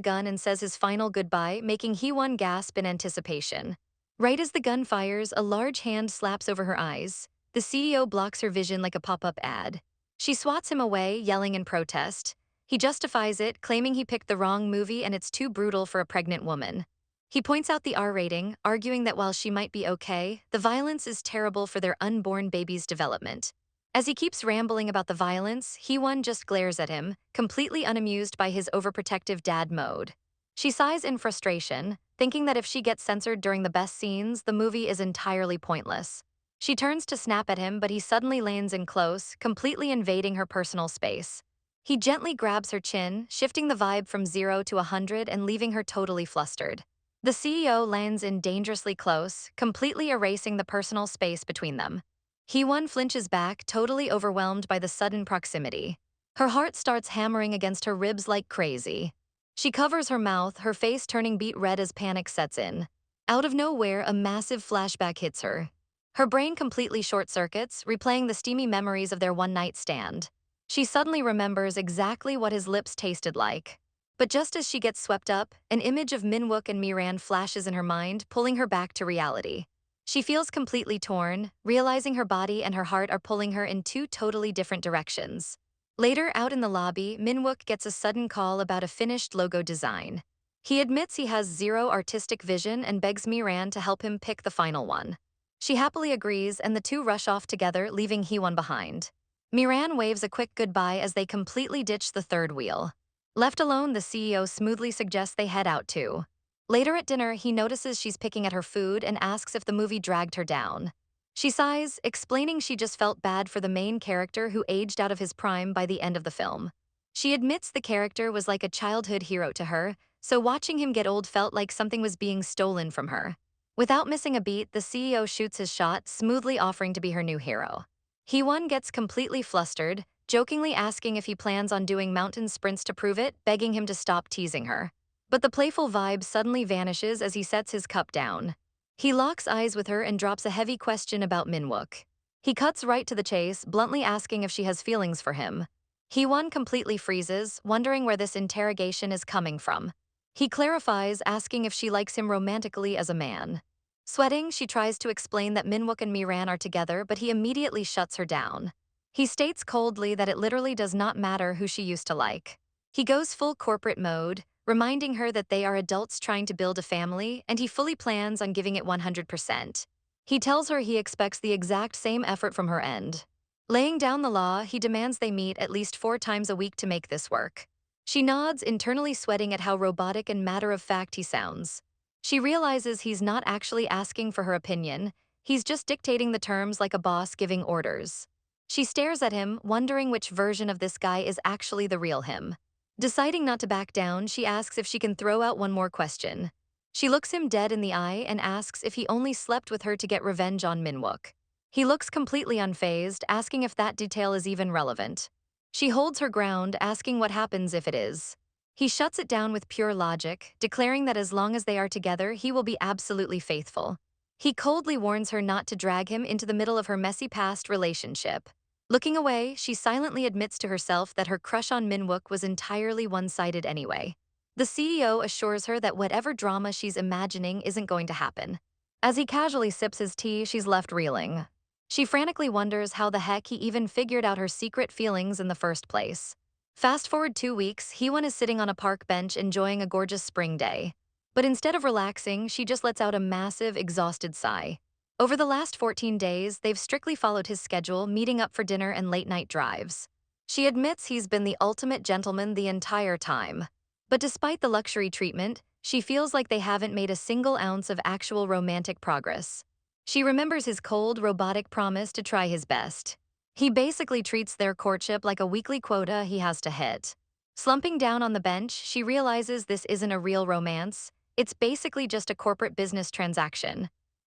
gun and says his final goodbye, making Hee-won gasp in anticipation. Right as the gun fires, a large hand slaps over her eyes. The CEO blocks her vision like a pop-up ad. She swats him away, yelling in protest. He justifies it, claiming he picked the wrong movie and it's too brutal for a pregnant woman. He points out the R rating, arguing that while she might be okay, the violence is terrible for their unborn baby's development. As he keeps rambling about the violence, Hee-won just glares at him, completely unamused by his overprotective dad mode. She sighs in frustration, thinking that if she gets censored during the best scenes, the movie is entirely pointless. She turns to snap at him, but he suddenly lands in close, completely invading her personal space. He gently grabs her chin, shifting the vibe from 0 to 100 and leaving her totally flustered. The CEO lands in dangerously close, completely erasing the personal space between them. Hee-won flinches back, totally overwhelmed by the sudden proximity. Her heart starts hammering against her ribs like crazy. She covers her mouth, her face turning beet red as panic sets in. Out of nowhere, a massive flashback hits her. Her brain completely short-circuits, replaying the steamy memories of their one-night stand. She suddenly remembers exactly what his lips tasted like. But just as she gets swept up, an image of Minwook and Miran flashes in her mind, pulling her back to reality. She feels completely torn, realizing her body and her heart are pulling her in two totally different directions. Later, out in the lobby, Minwook gets a sudden call about a finished logo design. He admits he has zero artistic vision and begs Miran to help him pick the final one. She happily agrees, and the two rush off together, leaving Hee-won behind. Miran waves a quick goodbye as they completely ditch the third wheel. Left alone, the CEO smoothly suggests they head out too. Later at dinner, he notices she's picking at her food and asks if the movie dragged her down. She sighs, explaining she just felt bad for the main character who aged out of his prime by the end of the film. She admits the character was like a childhood hero to her, so watching him get old felt like something was being stolen from her. Without missing a beat, the CEO shoots his shot, smoothly offering to be her new hero. Hee-won gets completely flustered, jokingly asking if he plans on doing mountain sprints to prove it, begging him to stop teasing her. But the playful vibe suddenly vanishes as he sets his cup down. He locks eyes with her and drops a heavy question about Minwook. He cuts right to the chase, bluntly asking if she has feelings for him. Hee-won completely freezes, wondering where this interrogation is coming from. He clarifies, asking if she likes him romantically as a man. Sweating, she tries to explain that Minwook and Miran are together, but he immediately shuts her down. He states coldly that it literally does not matter who she used to like. He goes full corporate mode, reminding her that they are adults trying to build a family, and he fully plans on giving it 100%. He tells her he expects the exact same effort from her end. Laying down the law, he demands they meet at least 4 times a week to make this work. She nods, internally sweating at how robotic and matter-of-fact he sounds. She realizes he's not actually asking for her opinion, he's just dictating the terms like a boss giving orders. She stares at him, wondering which version of this guy is actually the real him. Deciding not to back down, she asks if she can throw out one more question. She looks him dead in the eye and asks if he only slept with her to get revenge on Minwook. He looks completely unfazed, asking if that detail is even relevant. She holds her ground, asking what happens if it is. He shuts it down with pure logic, declaring that as long as they are together, he will be absolutely faithful. He coldly warns her not to drag him into the middle of her messy past relationship. Looking away, she silently admits to herself that her crush on Minwook was entirely one-sided anyway. The CEO assures her that whatever drama she's imagining isn't going to happen. As he casually sips his tea, she's left reeling. She frantically wonders how the heck he even figured out her secret feelings in the first place. Fast forward 2 weeks, Heewon is sitting on a park bench enjoying a gorgeous spring day. But instead of relaxing, she just lets out a massive, exhausted sigh. Over the last 14 days, they've strictly followed his schedule, meeting up for dinner and late-night drives. She admits he's been the ultimate gentleman the entire time. But despite the luxury treatment, she feels like they haven't made a single ounce of actual romantic progress. She remembers his cold, robotic promise to try his best. He basically treats their courtship like a weekly quota he has to hit. Slumping down on the bench, she realizes this isn't a real romance. It's basically just a corporate business transaction.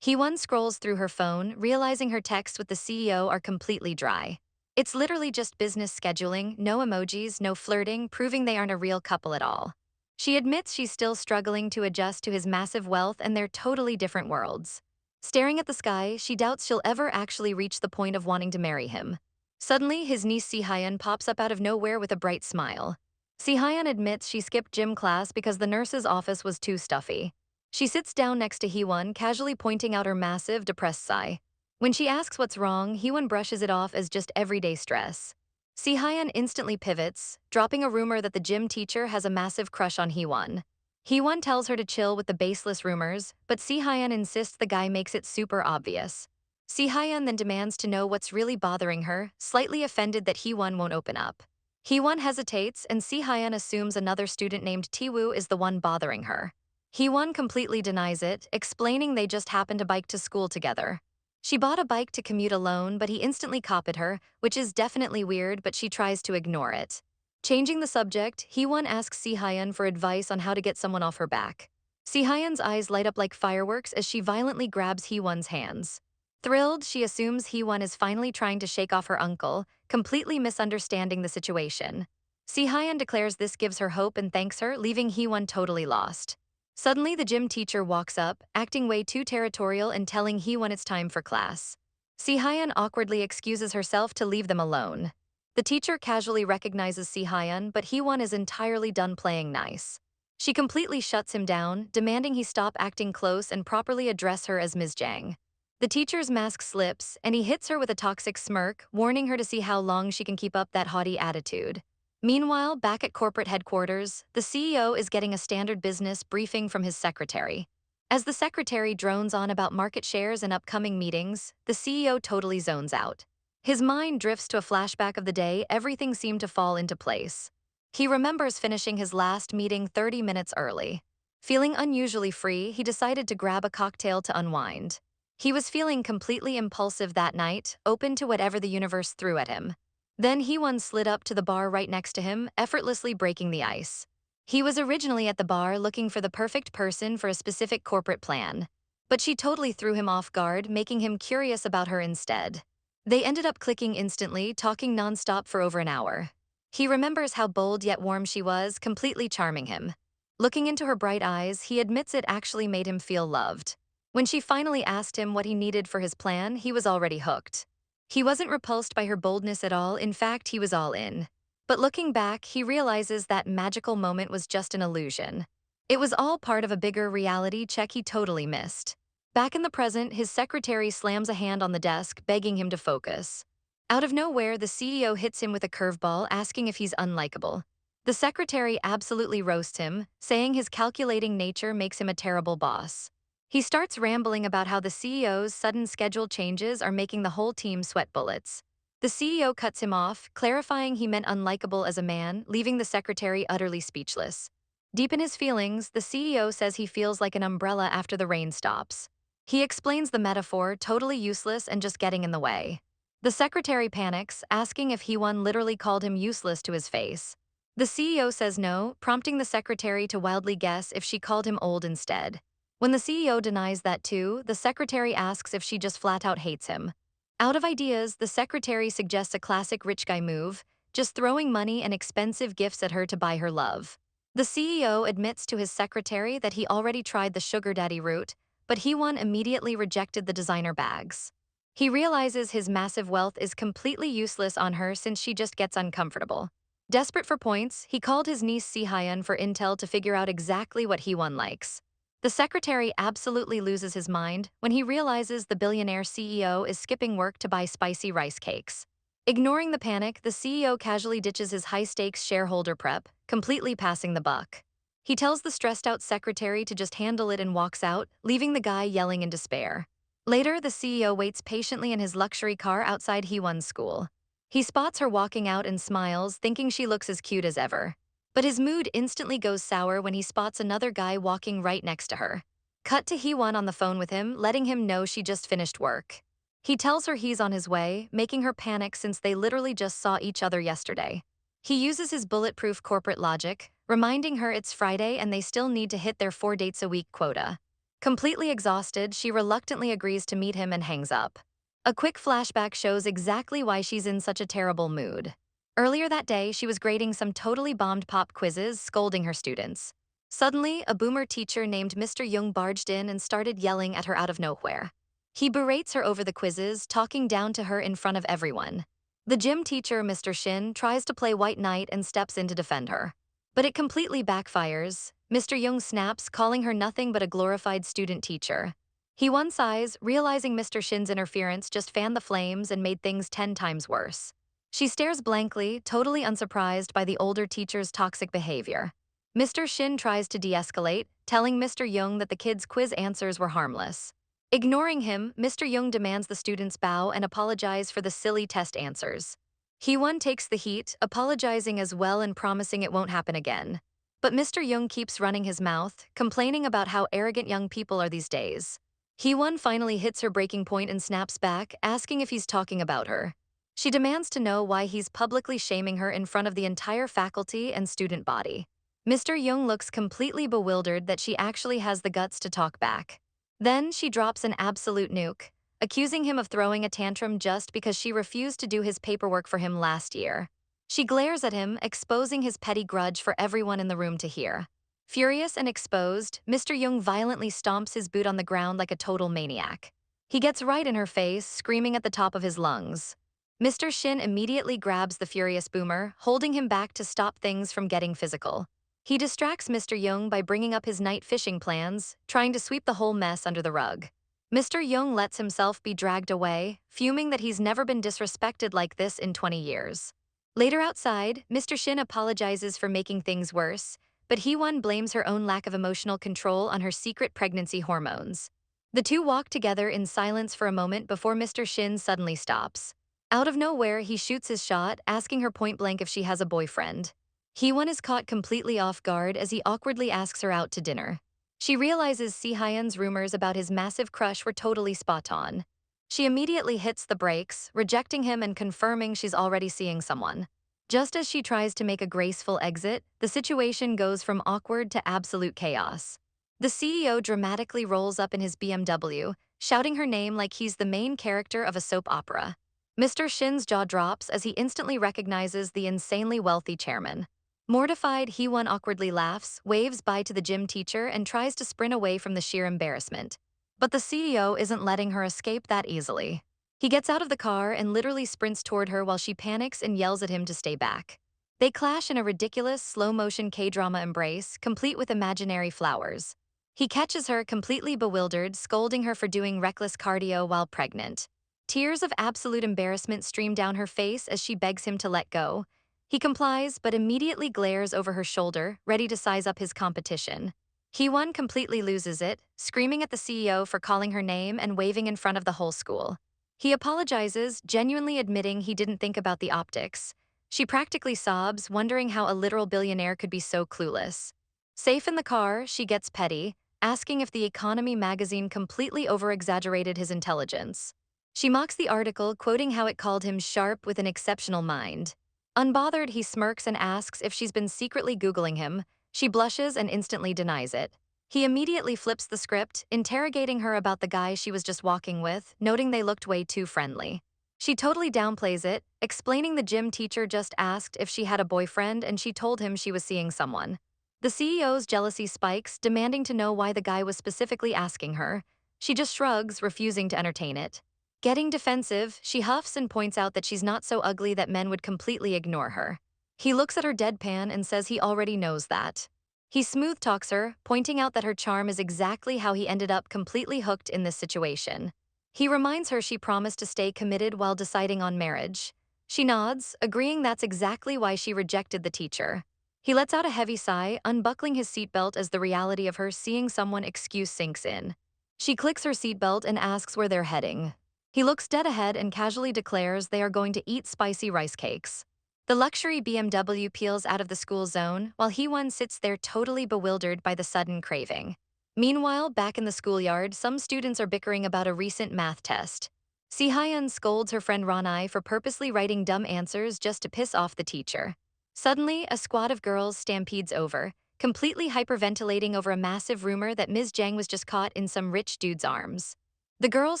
Heewon scrolls through her phone, realizing her texts with the CEO are completely dry. It's literally just business scheduling, no emojis, no flirting, proving they aren't a real couple at all. She admits she's still struggling to adjust to his massive wealth and their totally different worlds. Staring at the sky, she doubts she'll ever actually reach the point of wanting to marry him. Suddenly, his niece Si-hyun pops up out of nowhere with a bright smile. Si-hyun admits she skipped gym class because the nurse's office was too stuffy. She sits down next to Heewon, casually pointing out her massive, depressed sigh. When she asks what's wrong, Heewon brushes it off as just everyday stress. Si-hyun instantly pivots, dropping a rumor that the gym teacher has a massive crush on Heewon. Heewon tells her to chill with the baseless rumors, but Si-hyun insists the guy makes it super obvious. Si-hyun then demands to know what's really bothering her, slightly offended that Heewon won't open up. Heewon hesitates, and Si-hyun assumes another student named Tiwoo is the one bothering her. Heewon completely denies it, explaining they just happened to bike to school together. She bought a bike to commute alone, but he instantly copied her, which is definitely weird, but she tries to ignore it. Changing the subject, Heewon asks Si-hyun for advice on how to get someone off her back. Si-hyun's eyes light up like fireworks as she violently grabs Heewon's hands. Thrilled, she assumes Heewon is finally trying to shake off her uncle, completely misunderstanding the situation. Si-hyun declares this gives her hope and thanks her, leaving Heewon totally lost. Suddenly, the gym teacher walks up, acting way too territorial and telling Heewon it's time for class. Si-hyun awkwardly excuses herself to leave them alone. The teacher casually recognizes Si-hyun, but Heewon is entirely done playing nice. She completely shuts him down, demanding he stop acting close and properly address her as Ms. Jang. The teacher's mask slips, and he hits her with a toxic smirk, warning her to see how long she can keep up that haughty attitude. Meanwhile, back at corporate headquarters, the CEO is getting a standard business briefing from his secretary. As the secretary drones on about market shares and upcoming meetings, the CEO totally zones out. His mind drifts to a flashback of the day everything seemed to fall into place. He remembers finishing his last meeting 30 minutes early. Feeling unusually free, he decided to grab a cocktail to unwind. He was feeling completely impulsive that night, open to whatever the universe threw at him. Then Heewon slid up to the bar right next to him, effortlessly breaking the ice. He was originally at the bar looking for the perfect person for a specific corporate plan. But she totally threw him off guard, making him curious about her instead. They ended up clicking instantly, talking nonstop for over an hour. He remembers how bold yet warm she was, completely charming him. Looking into her bright eyes, he admits it actually made him feel loved. When she finally asked him what he needed for his plan, he was already hooked. He wasn't repulsed by her boldness at all, in fact, he was all in. But looking back, he realizes that magical moment was just an illusion. It was all part of a bigger reality check he totally missed. Back in the present, his secretary slams a hand on the desk, begging him to focus. Out of nowhere, the CEO hits him with a curveball, asking if he's unlikable. The secretary absolutely roasts him, saying his calculating nature makes him a terrible boss. He starts rambling about how the CEO's sudden schedule changes are making the whole team sweat bullets. The CEO cuts him off, clarifying he meant unlikable as a man, leaving the secretary utterly speechless. Deep in his feelings, the CEO says he feels like an umbrella after the rain stops. He explains the metaphor, totally useless and just getting in the way. The secretary panics, asking if Heewon literally called him useless to his face. The CEO says no, prompting the secretary to wildly guess if she called him old instead. When the CEO denies that too, the secretary asks if she just flat out hates him. Out of ideas, the secretary suggests a classic rich guy move, just throwing money and expensive gifts at her to buy her love. The CEO admits to his secretary that he already tried the sugar daddy route, but Hee-won immediately rejected the designer bags. He realizes his massive wealth is completely useless on her since she just gets uncomfortable. Desperate for points, he called his niece Si-hyun for intel to figure out exactly what Hee-won likes. The secretary absolutely loses his mind when he realizes the billionaire CEO is skipping work to buy spicy rice cakes. Ignoring the panic, the CEO casually ditches his high-stakes shareholder prep, completely passing the buck. He tells the stressed-out secretary to just handle it and walks out, leaving the guy yelling in despair. Later, the CEO waits patiently in his luxury car outside Hee-won's school. He spots her walking out and smiles, thinking she looks as cute as ever. But his mood instantly goes sour when he spots another guy walking right next to her. Cut to Hee-won on the phone with him, letting him know she just finished work. He tells her he's on his way, making her panic since they literally just saw each other yesterday. He uses his bulletproof corporate logic, reminding her it's Friday and they still need to hit their 4 dates-a-week quota. Completely exhausted, she reluctantly agrees to meet him and hangs up. A quick flashback shows exactly why she's in such a terrible mood. Earlier that day, she was grading some totally bombed pop quizzes, scolding her students. Suddenly, a boomer teacher named Mr. Young barged in and started yelling at her out of nowhere. He berates her over the quizzes, talking down to her in front of everyone. The gym teacher, Mr. Shin, tries to play white knight and steps in to defend her. But it completely backfires. Mr. Young snaps, calling her nothing but a glorified student teacher. He sighs, realizing Mr. Shin's interference just fanned the flames and made things 10 times worse. She stares blankly, totally unsurprised by the older teacher's toxic behavior. Mr. Shin tries to de-escalate, telling Mr. Young that the kid's quiz answers were harmless. Ignoring him, Mr. Young demands the students bow and apologize for the silly test answers. Hee-won takes the heat, apologizing as well and promising it won't happen again. But Mr. Young keeps running his mouth, complaining about how arrogant young people are these days. Hee-won finally hits her breaking point and snaps back, asking if he's talking about her. She demands to know why he's publicly shaming her in front of the entire faculty and student body. Mr. Young looks completely bewildered that she actually has the guts to talk back. Then she drops an absolute nuke, accusing him of throwing a tantrum just because she refused to do his paperwork for him last year. She glares at him, exposing his petty grudge for everyone in the room to hear. Furious and exposed, Mr. Young violently stomps his boot on the ground like a total maniac. He gets right in her face, screaming at the top of his lungs. Mr. Shin immediately grabs the furious boomer, holding him back to stop things from getting physical. He distracts Mr. Young by bringing up his night fishing plans, trying to sweep the whole mess under the rug. Mr. Young lets himself be dragged away, fuming that he's never been disrespected like this in 20 years. Later outside, Mr. Shin apologizes for making things worse, but Hee-won blames her own lack of emotional control on her secret pregnancy hormones. The two walk together in silence for a moment before Mr. Shin suddenly stops. Out of nowhere, he shoots his shot, asking her point-blank if she has a boyfriend. Hee-won is caught completely off guard as he awkwardly asks her out to dinner. She realizes Si-hyun's rumors about his massive crush were totally spot on. She immediately hits the brakes, rejecting him and confirming she's already seeing someone. Just as she tries to make a graceful exit, the situation goes from awkward to absolute chaos. The CEO dramatically rolls up in his BMW, shouting her name like he's the main character of a soap opera. Mr. Shin's jaw drops as he instantly recognizes the insanely wealthy chairman. Mortified, Hee-won awkwardly laughs, waves bye to the gym teacher, and tries to sprint away from the sheer embarrassment. But the CEO isn't letting her escape that easily. He gets out of the car and literally sprints toward her while she panics and yells at him to stay back. They clash in a ridiculous slow-motion K-drama embrace, complete with imaginary flowers. He catches her completely bewildered, scolding her for doing reckless cardio while pregnant. Tears of absolute embarrassment stream down her face as she begs him to let go. He complies, but immediately glares over her shoulder, ready to size up his competition. Hee-won completely loses it, screaming at the CEO for calling her name and waving in front of the whole school. He apologizes, genuinely admitting he didn't think about the optics. She practically sobs, wondering how a literal billionaire could be so clueless. Safe in the car, she gets petty, asking if the Economy magazine completely over-exaggerated his intelligence. She mocks the article, quoting how it called him sharp with an exceptional mind. Unbothered, he smirks and asks if she's been secretly Googling him. She blushes and instantly denies it. He immediately flips the script, interrogating her about the guy she was just walking with, noting they looked way too friendly. She totally downplays it, explaining the gym teacher just asked if she had a boyfriend and she told him she was seeing someone. The CEO's jealousy spikes, demanding to know why the guy was specifically asking her. She just shrugs, refusing to entertain it. Getting defensive, she huffs and points out that she's not so ugly that men would completely ignore her. He looks at her deadpan and says he already knows that. He smooth talks her, pointing out that her charm is exactly how he ended up completely hooked in this situation. He reminds her she promised to stay committed while deciding on marriage. She nods, agreeing that's exactly why she rejected the teacher. He lets out a heavy sigh, unbuckling his seatbelt as the reality of her seeing someone excuse sinks in. She clicks her seatbelt and asks where they're heading. He looks dead ahead and casually declares they are going to eat spicy rice cakes. The luxury BMW peels out of the school zone, while Hee-won sits there totally bewildered by the sudden craving. Meanwhile, back in the schoolyard, some students are bickering about a recent math test. Si-hyun scolds her friend Ranai for purposely writing dumb answers just to piss off the teacher. Suddenly, a squad of girls stampedes over, completely hyperventilating over a massive rumor that Ms. Jang was just caught in some rich dude's arms. The girls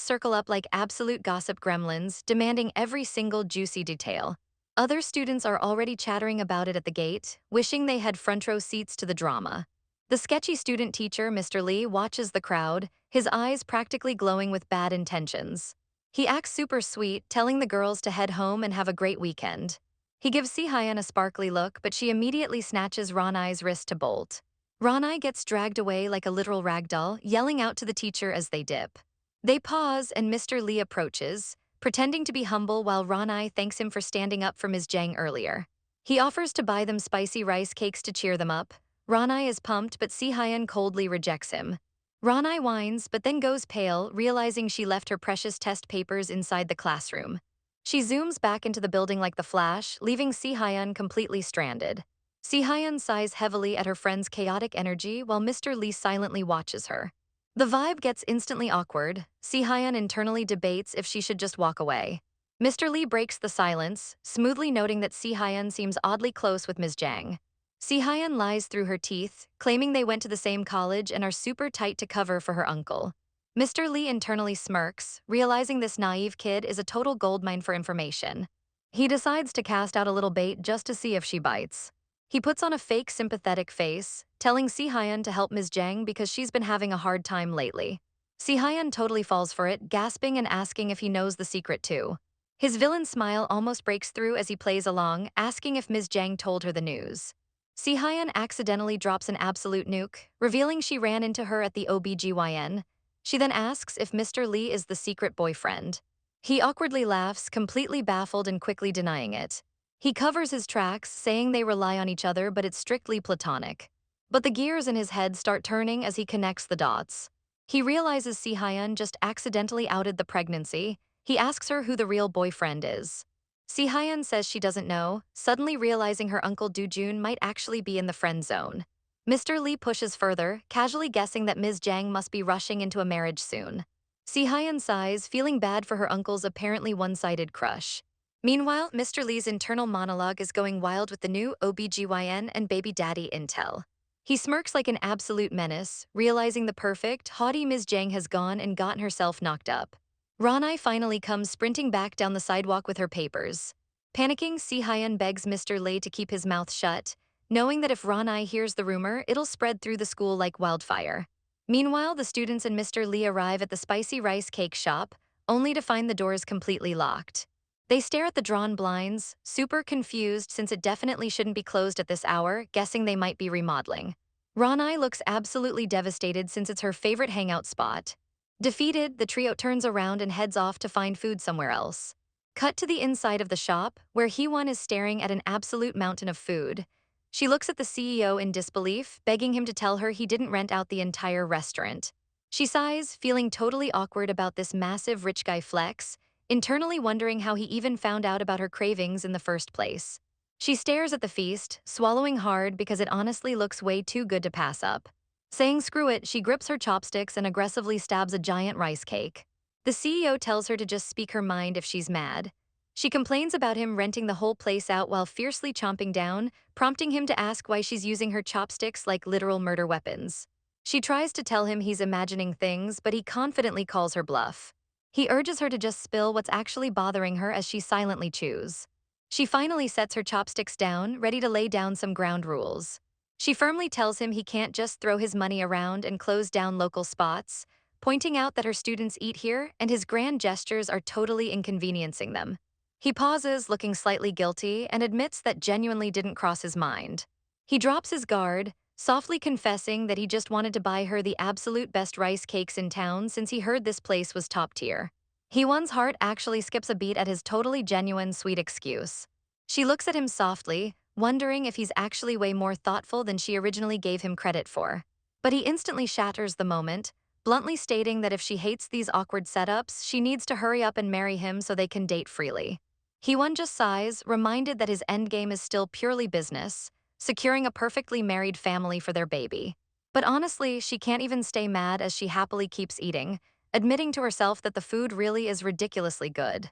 circle up like absolute gossip gremlins, demanding every single juicy detail. Other students are already chattering about it at the gate, wishing they had front row seats to the drama. The sketchy student teacher, Mr. Lee, watches the crowd, his eyes practically glowing with bad intentions. He acts super sweet, telling the girls to head home and have a great weekend. He gives Si-hyun a sparkly look, but she immediately snatches Ranai's wrist to bolt. Ranai gets dragged away like a literal ragdoll, yelling out to the teacher as they dip. They pause and Mr. Lee approaches, pretending to be humble while Ranai thanks him for standing up for Ms. Jang earlier. He offers to buy them spicy rice cakes to cheer them up. Ranai is pumped, but Si-hyun coldly rejects him. Ranai whines, but then goes pale, realizing she left her precious test papers inside the classroom. She zooms back into the building like the Flash, leaving Si-hyun completely stranded. Si-hyun sighs heavily at her friend's chaotic energy while Mr. Lee silently watches her. The vibe gets instantly awkward. Si-hyun internally debates if she should just walk away. Mr. Lee breaks the silence, smoothly noting that Si-hyun seems oddly close with Ms. Jang. Si-hyun lies through her teeth, claiming they went to the same college and are super tight to cover for her uncle. Mr. Lee internally smirks, realizing this naive kid is a total goldmine for information. He decides to cast out a little bait just to see if she bites. He puts on a fake sympathetic face, telling Si-hyun to help Ms. Jang because she's been having a hard time lately. Si-hyun totally falls for it, gasping and asking if he knows the secret too. His villain smile almost breaks through as he plays along, asking if Ms. Jang told her the news. Si-hyun accidentally drops an absolute nuke, revealing she ran into her at the OBGYN. She then asks if Mr. Lee is the secret boyfriend. He awkwardly laughs, completely baffled and quickly denying it. He covers his tracks, saying they rely on each other, but it's strictly platonic. But the gears in his head start turning as he connects the dots. He realizes Si-hyun just accidentally outed the pregnancy. He asks her who the real boyfriend is. Si-hyun says she doesn't know, suddenly realizing her uncle Do-jun might actually be in the friend zone. Mr. Lee pushes further, casually guessing that Ms. Jang must be rushing into a marriage soon. Si-hyun sighs, feeling bad for her uncle's apparently one-sided crush. Meanwhile, Mr. Lee's internal monologue is going wild with the new OBGYN and baby daddy intel. He smirks like an absolute menace, realizing the perfect, haughty Ms. Jang has gone and gotten herself knocked up. Ranai finally comes sprinting back down the sidewalk with her papers. Panicking, Si-hyun begs Mr. Lee to keep his mouth shut, knowing that if Ranai hears the rumor, it'll spread through the school like wildfire. Meanwhile, the students and Mr. Lee arrive at the spicy rice cake shop, only to find the doors completely locked. They stare at the drawn blinds, super confused since it definitely shouldn't be closed at this hour, guessing they might be remodeling. Ranai looks absolutely devastated since it's her favorite hangout spot. Defeated, the trio turns around and heads off to find food somewhere else. Cut to the inside of the shop, where Hee-won is staring at an absolute mountain of food. She looks at the CEO in disbelief, begging him to tell her he didn't rent out the entire restaurant. She sighs, feeling totally awkward about this massive rich guy flex, internally wondering how he even found out about her cravings in the first place. She stares at the feast, swallowing hard because it honestly looks way too good to pass up. Saying screw it, she grips her chopsticks and aggressively stabs a giant rice cake. The CEO tells her to just speak her mind if she's mad. She complains about him renting the whole place out while fiercely chomping down, prompting him to ask why she's using her chopsticks like literal murder weapons. She tries to tell him he's imagining things, but he confidently calls her bluff. He urges her to just spill what's actually bothering her as she silently chews. She finally sets her chopsticks down, ready to lay down some ground rules. She firmly tells him he can't just throw his money around and close down local spots, pointing out that her students eat here and his grand gestures are totally inconveniencing them. He pauses, looking slightly guilty, and admits that genuinely didn't cross his mind. He drops his guard, softly confessing that he just wanted to buy her the absolute best rice cakes in town since he heard this place was top tier. Hee-won's heart actually skips a beat at his totally genuine sweet excuse. She looks at him softly, wondering if he's actually way more thoughtful than she originally gave him credit for. But he instantly shatters the moment, bluntly stating that if she hates these awkward setups, she needs to hurry up and marry him so they can date freely. Hee-won just sighs, reminded that his endgame is still purely business, securing a perfectly married family for their baby. But honestly, she can't even stay mad as she happily keeps eating, admitting to herself that the food really is ridiculously good.